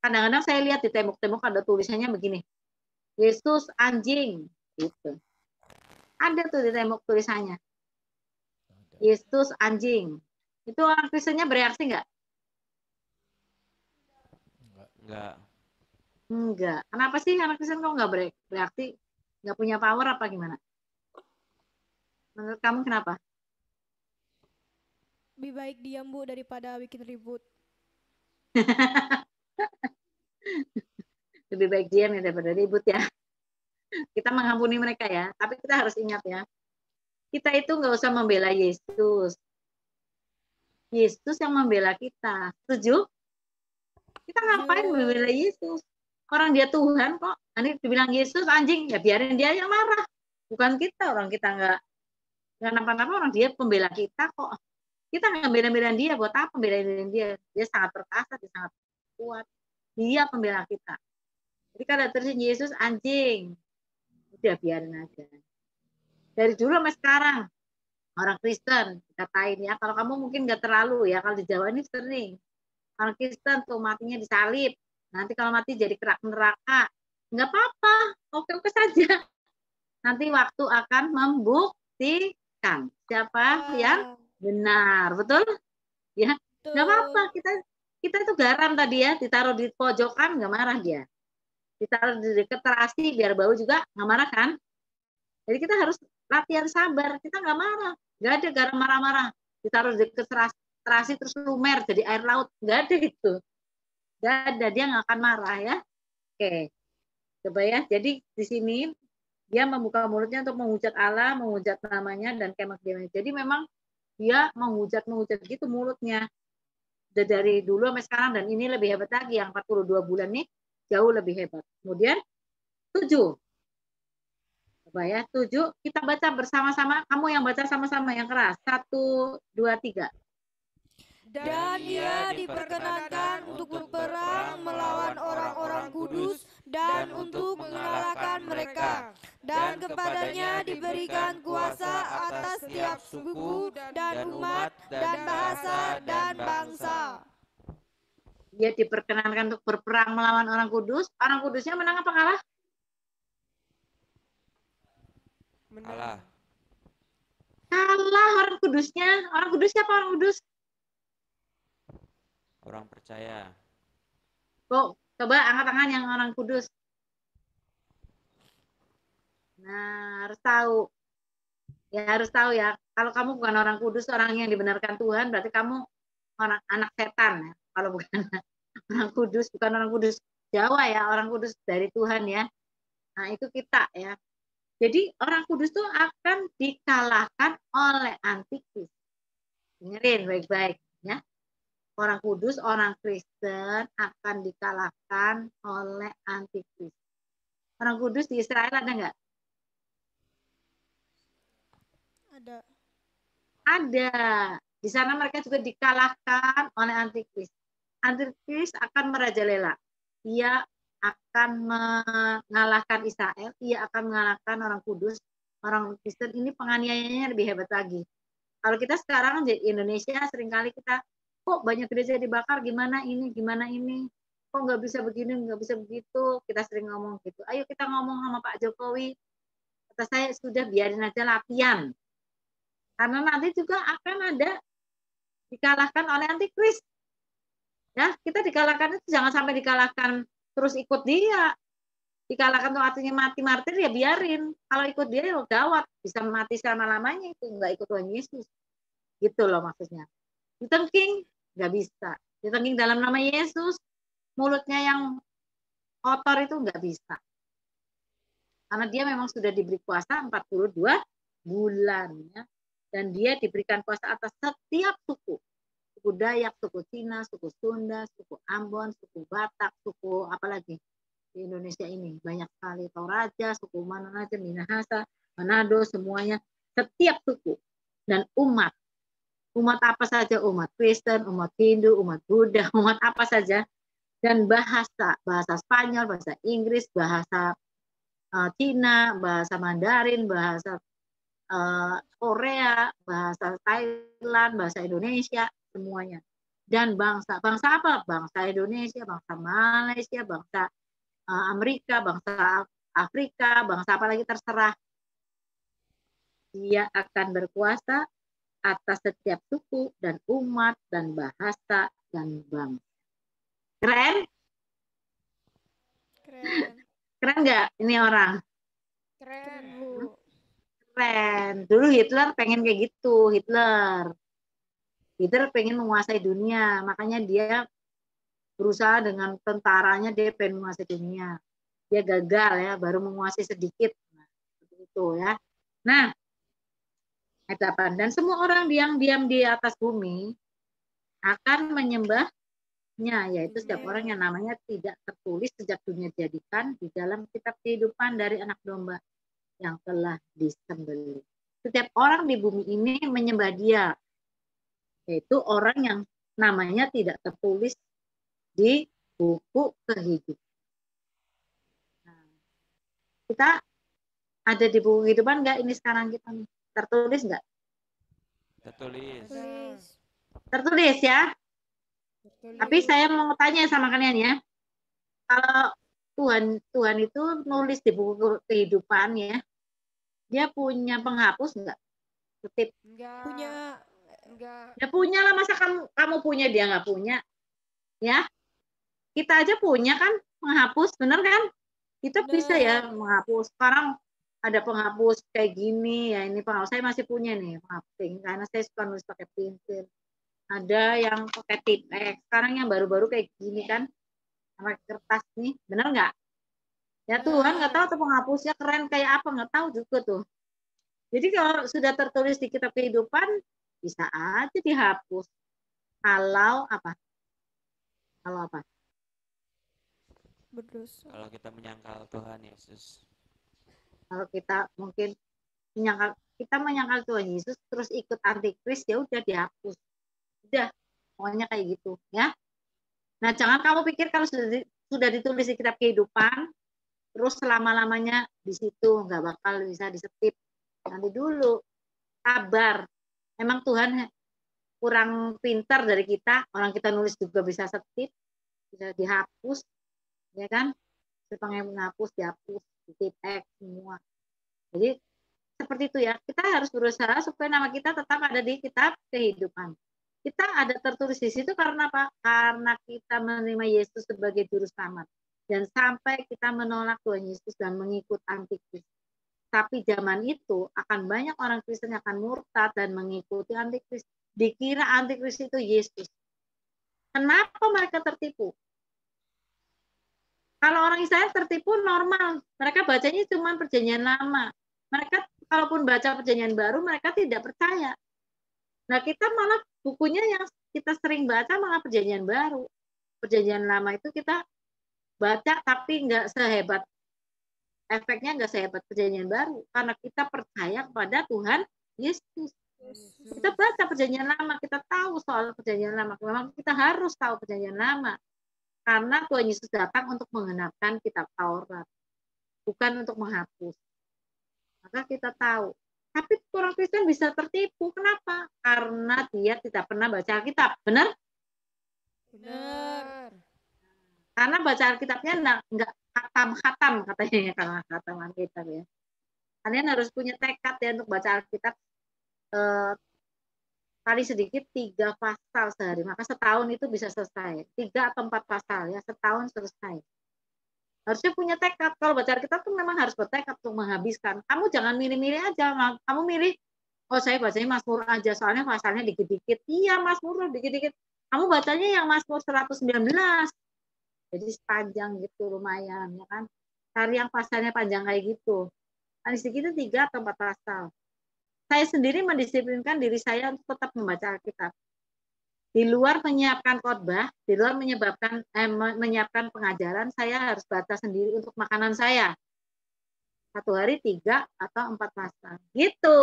kadang-kadang saya lihat di tembok-tembok ada tulisannya begini, Yesus anjing, gitu. Ada tuh di tembok tulisannya, Yesus anjing. Itu orang Kristennya bereaksi nggak? Enggak. Enggak. Kenapa sih anak Kristen kok nggak bereaksi? Nggak punya power apa gimana? Menurut kamu kenapa? Lebih baik diam, Bu, daripada bikin ribut. Lebih baik diam ya daripada ribut ya. Kita mengampuni mereka ya. Tapi kita harus ingat ya. Kita itu nggak usah membela Yesus. Yesus yang membela kita. Setuju? Kita ngapain membela Yesus? Orang dia Tuhan kok. Nanti dibilang Yesus anjing, ya biarin dia yang marah. Bukan kita, orang kita nggak napa-napa, orang dia pembela kita kok. Kita nggak bela-belain dia, buat apa bela-belain dia? Dia sangat perkasa, dia sangat kuat. Dia pembela kita. Jadi kalau terus Yesus anjing, udah biarin aja. Dari dulu sampai sekarang, orang Kristen katain ya, kalau kamu mungkin nggak terlalu ya, kalau di Jawa ini sering. Orang Kristen tuh matinya disalib. Nanti kalau mati jadi kerak neraka. Nggak apa-apa, oke-oke saja. Nanti waktu akan membuktikan siapa yang benar, betul? Ya, nggak apa-apa. Kita itu garam tadi ya, ditaruh di pojokan nggak marah dia. Ditaruh di dekat terasi biar bau juga nggak marah kan? Jadi kita harus latihan sabar. Kita nggak marah, nggak ada garam marah-marah. Ditaruh di dekat terasi terus lumer jadi air laut, nggak ada itu. Nggak ada, dia nggak akan marah ya. Oke, coba ya. Jadi di sini dia membuka mulutnya untuk menghujat Allah, menghujat namanya dan kemah kediamannya. Jadi memang dia menghujat gitu mulutnya. Dari dulu sampai sekarang, dan ini lebih hebat lagi, yang 42 bulan nih jauh lebih hebat. Kemudian 7. Coba ya, 7. Kita baca bersama-sama. Kamu yang baca sama-sama yang keras. 1, 2, 3. Dan ia diperkenankan untuk berperang melawan orang-orang kudus dan untuk mengalahkan mereka. Dan kepadanya diberikan kuasa atas setiap suku dan umat dan bahasa dan bangsa. Dia diperkenankan untuk berperang melawan orang kudus. Orang kudusnya menang apa kalah? Kalah. Kalah orang kudusnya. Orang kudus siapa orang kudus? Orang percaya. Coba angkat tangan yang orang kudus. Nah, harus tahu. Ya harus tahu ya. Kalau kamu bukan orang kudus, orang yang dibenarkan Tuhan, berarti kamu orang anak setan ya. Kalau bukan orang kudus, bukan orang kudus Jawa ya, orang kudus dari Tuhan ya. Nah, itu kita ya. Jadi orang kudus itu akan dikalahkan oleh antikris. Dengerin baik-baik ya. Orang kudus, orang Kristen akan dikalahkan oleh antikris. Orang kudus di Israel ada nggak? Ada. Ada. Di sana mereka juga dikalahkan oleh antikris. Antikris akan merajalela. Dia akan mengalahkan Israel. Ia akan mengalahkan orang kudus. Orang Kristen ini penganiayaannya lebih hebat lagi. Kalau kita sekarang di Indonesia seringkali kita kok banyak gereja dibakar, gimana ini, kok nggak bisa begini, nggak bisa begitu, kita sering ngomong gitu. Ayo kita ngomong sama Pak Jokowi, kata saya sudah biarin aja latihan, karena nanti juga akan ada dikalahkan oleh antikris. Ya, kita dikalahkan itu jangan sampai dikalahkan terus ikut dia. Dikalahkan tuh artinya mati martir ya biarin. Kalau ikut dia ya gawat, bisa mati selama-lamanya itu nggak ikut Tuhan Yesus. Gitu loh maksudnya. Ditengking nggak bisa. Ditengking dalam nama Yesus, mulutnya yang kotor itu nggak bisa. Karena dia memang sudah diberi kuasa 42 bulan. Ya. Dan dia diberikan kuasa atas setiap suku. Suku Dayak, suku Cina, suku Sunda, suku Ambon, suku Batak, suku apa lagi di Indonesia ini. Banyak sekali. Toraja, suku mana aja, Minahasa, Manado, semuanya. Setiap suku. Dan umat. Umat apa saja, umat Kristen, umat Hindu, umat Buddha, umat apa saja, dan bahasa Spanyol, bahasa Inggris, bahasa Cina, bahasa Mandarin, bahasa Korea, bahasa Thailand, bahasa Indonesia, semuanya. Dan bangsa apa? Bangsa Indonesia, bangsa Malaysia, bangsa Amerika, bangsa Afrika, bangsa apa lagi terserah. Dia akan berkuasa atas setiap suku dan umat dan bahasa dan bangsa. Keren? Keren. Keren nggak ini orang? Keren. Bu. Keren. Dulu Hitler pengen kayak gitu. Hitler pengen menguasai dunia. Makanya dia berusaha dengan tentaranya dia pengen menguasai dunia. Dia gagal ya, baru menguasai sedikit. Nah, seperti itu ya. Nah, ayat 8. Dan semua orang yang diam di atas bumi akan menyembahnya, yaitu setiap orang yang namanya tidak tertulis sejak dunia dijadikan di dalam kitab kehidupan dari anak domba yang telah disembelih. Setiap orang di bumi ini menyembah dia, yaitu orang yang namanya tidak tertulis di buku kehidupan. Nah, kita ada di buku kehidupan nggak ini sekarang kita nih? Tertulis nggak? Tertulis. Tertulis ya. Tapi saya mau tanya sama kalian ya. Kalau Tuhan itu nulis di buku kehidupan ya, dia punya penghapus nggak? Ketip. Enggak. Punya. Enggak. Ya punya lah, masa kamu punya dia nggak punya? Ya. Kita aja punya kan penghapus, bener kan? Kita bisa ya menghapus. Sekarang ada penghapus kayak gini ya, ini penghapus saya masih punya nih penghapus karena saya suka nulis pakai pensil. Ada yang pakai Tipex. Sekarang yang baru-baru kayak gini kan, pakai kertas nih, bener nggak? Ya Tuhan nggak tahu tuh penghapusnya keren kayak apa, nggak tahu juga tuh. Jadi kalau sudah tertulis di kitab kehidupan bisa aja dihapus. Kalau apa? berdosa. Kalau kita menyangkal Tuhan Yesus. Kalau kita mungkin menyangkal Tuhan Yesus terus ikut antikris, ya udah dihapus. Udah, pokoknya kayak gitu ya. Nah, jangan kamu pikir kalau sudah ditulis di kitab kehidupan terus selama-lamanya di situ, nggak bakal bisa disetip. Nanti dulu, sabar. Emang Tuhan kurang pintar dari kita, orang kita nulis juga bisa setip, bisa dihapus, ya kan? Sepanjang menghapus, dihapus, ditip X semua. Jadi seperti itu ya, kita harus berusaha supaya nama kita tetap ada di kitab kehidupan. Kita ada tertulis di situ karena apa? Karena kita menerima Yesus sebagai juru selamat. Dan sampai kita menolak Tuhan Yesus dan mengikut antikris. Tapi zaman itu akan banyak orang Kristen yang akan murtad dan mengikuti antikris. Dikira antikris itu Yesus. Kenapa mereka tertipu? Kalau orang Israel tertipu normal. Mereka bacanya cuma perjanjian lama. Mereka kalaupun baca perjanjian baru, mereka tidak percaya. Nah, kita malah bukunya yang kita sering baca malah perjanjian baru. Perjanjian lama itu kita baca tapi nggak sehebat, efeknya nggak sehebat perjanjian baru. Karena kita percaya kepada Tuhan Yesus. Kita baca perjanjian lama, kita tahu soal perjanjian lama. Memang kita harus tahu perjanjian lama. Karena Tuhan Yesus datang untuk menggenapkan kitab Taurat. Bukan untuk menghapus. Maka kita tahu. Tapi orang Kristen bisa tertipu. Kenapa? Karena dia tidak pernah baca Alkitab. Benar? Benar. Karena baca Alkitabnya enggak khatam katanya, karena khatam Alkitab ya. Kalian harus punya tekad ya untuk baca Alkitab paling sedikit 3 pasal sehari. Maka setahun itu bisa selesai. 3 atau 4 pasal ya, setahun selesai. Harusnya punya tekad. Kalau baca Alkitab tuh memang harus bertekad untuk menghabiskan. Kamu jangan milih-milih aja. Kamu milih, oh saya bacanya Mazmur aja, soalnya pasalnya dikit-dikit. Iya, Mazmur dikit-dikit. Kamu bacanya yang Mazmur 119. Jadi sepanjang gitu, lumayan ya kan. Cari yang pasalnya panjang kayak gitu. Paling sedikit 3 atau 4 pasal. Saya sendiri mendisiplinkan diri saya untuk tetap membaca Alkitab. Di luar menyiapkan khotbah, di luar menyiapkan pengajaran, saya harus baca sendiri untuk makanan saya. 1 hari 3 atau 4 pasal. Gitu,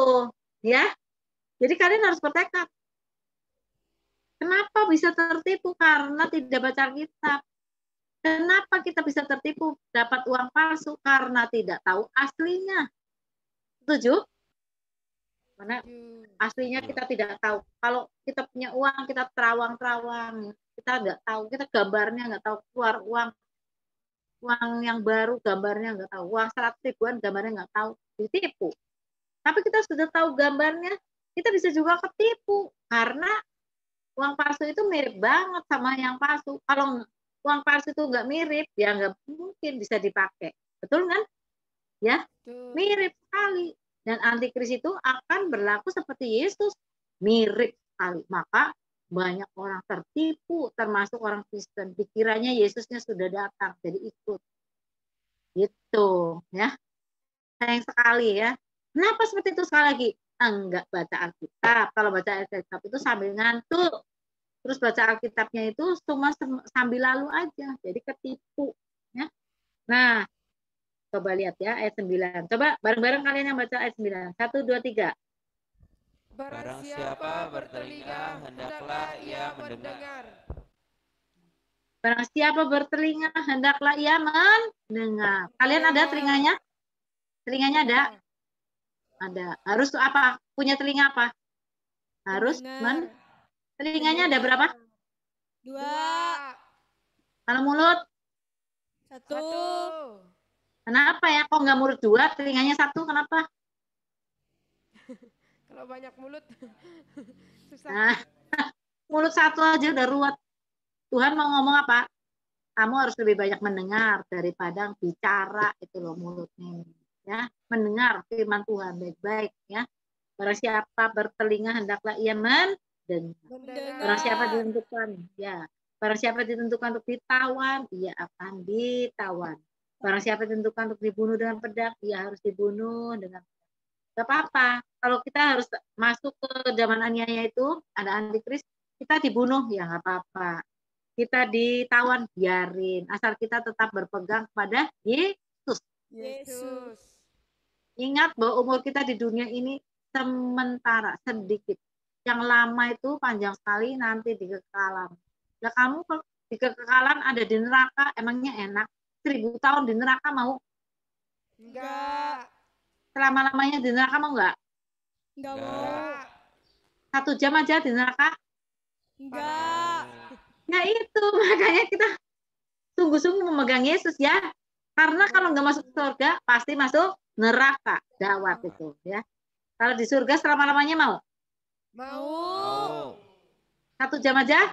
ya. Jadi kalian harus bertekad. Kenapa bisa tertipu? Karena tidak baca Alkitab. Kenapa kita bisa tertipu dapat uang palsu? Karena tidak tahu aslinya. Setuju? Karena aslinya kita tidak tahu. Kalau kita punya uang, kita terawang-terawang. Kita nggak tahu. Kita gambarnya nggak tahu. Keluar uang yang baru, gambarnya nggak tahu. Uang 100 ribuan, gambarnya nggak tahu. Ditipu. Tapi kita sudah tahu gambarnya, kita bisa juga ketipu. Karena uang palsu itu mirip banget sama yang palsu. Kalau uang palsu itu nggak mirip, ya nggak mungkin bisa dipakai. Betul kan? Ya, mirip sekali. Dan antikris itu akan berlaku seperti Yesus. Mirip sekali. Maka banyak orang tertipu, termasuk orang Kristen. Dikiranya Yesusnya sudah datang, jadi ikut. Gitu, ya. Sayang sekali ya. Kenapa seperti itu sekali lagi? Enggak baca Alkitab. Kalau baca Alkitab itu sambil ngantuk. Terus baca Alkitabnya itu cuma sambil lalu aja. Jadi ketipu. Ya. Nah, coba lihat ya ayat 9. Coba bareng-bareng kalian yang baca ayat 9. 1, 2, 3. Barang siapa bertelinga, hendaklah ia mendengar. Barang siapa bertelinga, hendaklah ia mendengar. Kalian ada telinganya? Telinganya ada? Ada. Harus apa? Punya telinga apa? Harus telinganya ada berapa? 2. Kalau mulut? 1. Kenapa ya? Kok nggak mulut 2? Telinganya 1, kenapa? Kalau banyak mulut, susah. Nah, mulut 1 aja udah ruwet. Tuhan mau ngomong apa? Kamu harus lebih banyak mendengar daripada bicara, itu loh mulutnya. Ya, mendengar firman Tuhan baik-baik ya. Barang siapa bertelinga hendaklah ia mendengar. Barang siapa ditentukan, ya. Barang siapa ditentukan untuk ditawan, ia akan ditawan. Barang siapa ditentukan untuk dibunuh dengan pedang, ia harus dibunuh dengan pedang. Gak apa-apa. Kalau kita harus masuk ke zaman aniaya itu, ada antikris, kita dibunuh, ya nggak apa-apa. kita ditawan, biarin. Asal kita tetap berpegang kepada Yesus. Yesus. Ingat bahwa umur kita di dunia ini sementara, sedikit. Yang lama itu panjang sekali, nanti di kekekalan. Ya kamu di kekekalan ada di neraka, emangnya enak? 1000 tahun di neraka mau? Enggak. Selama-lamanya di neraka mau enggak? Enggak mau. Enggak. 1 jam aja di neraka? Enggak. Ya itu, makanya kita sungguh-sungguh memegang Yesus ya. Karena kalau nggak masuk surga, pasti masuk neraka. Gawat itu ya. Kalau di surga selama-lamanya mau? Mau. 1 jam aja?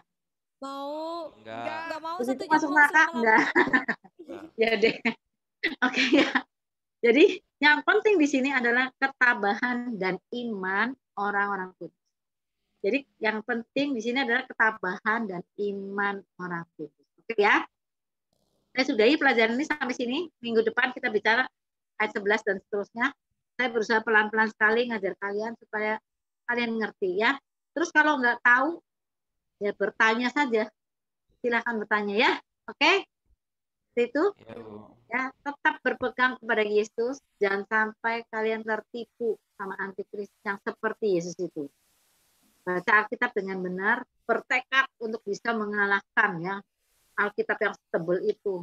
Mau. Enggak. Enggak mau Terus 1 itu jam masuk mau neraka? selama-lamanya. Enggak. Ya deh. Oke ya. Jadi yang penting di sini adalah ketabahan dan iman orang-orang kudus. Jadi yang penting di sini adalah ketabahan dan iman orang kudus. Oke ya. Saya sudahi pelajaran ini sampai sini. Minggu depan kita bicara ayat 11 dan seterusnya. Saya berusaha pelan-pelan sekali ngajar kalian supaya kalian ngerti ya. Terus kalau nggak tahu, ya bertanya saja. Silahkan bertanya ya. Oke? Itu Ya, Bu. ya, tetap berpegang kepada Yesus. Jangan sampai kalian tertipu sama antikris yang seperti Yesus itu. Baca Alkitab dengan benar, bertekad untuk bisa mengalahkan ya Alkitab yang setebal itu.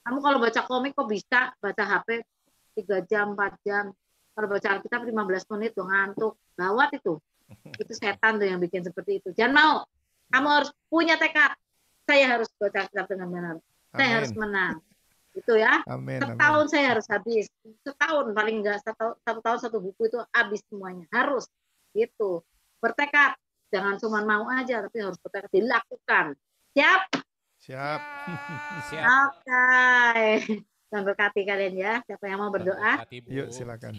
Kamu kalau baca komik kok bisa baca HP 3 jam, 4 jam. Kalau baca Alkitab 15 menit tuh ngantuk. Gawat itu. Itu setan tuh yang bikin seperti itu. Jangan mau. Kamu harus punya tekad. Saya harus baca Alkitab dengan benar. Saya Amin. harus menang. Itu ya. Amin. Setahun saya harus habis. Setahun paling enggak satu tahun 1 buku itu habis semuanya. Harus. Gitu. Bertekad. Jangan cuma mau aja, tapi harus bertekad dilakukan. Siap? Siap. Siap. Oke. Dan berkati kalian ya. Siapa yang mau berdoa? Berkati, Bu. Yuk silakan.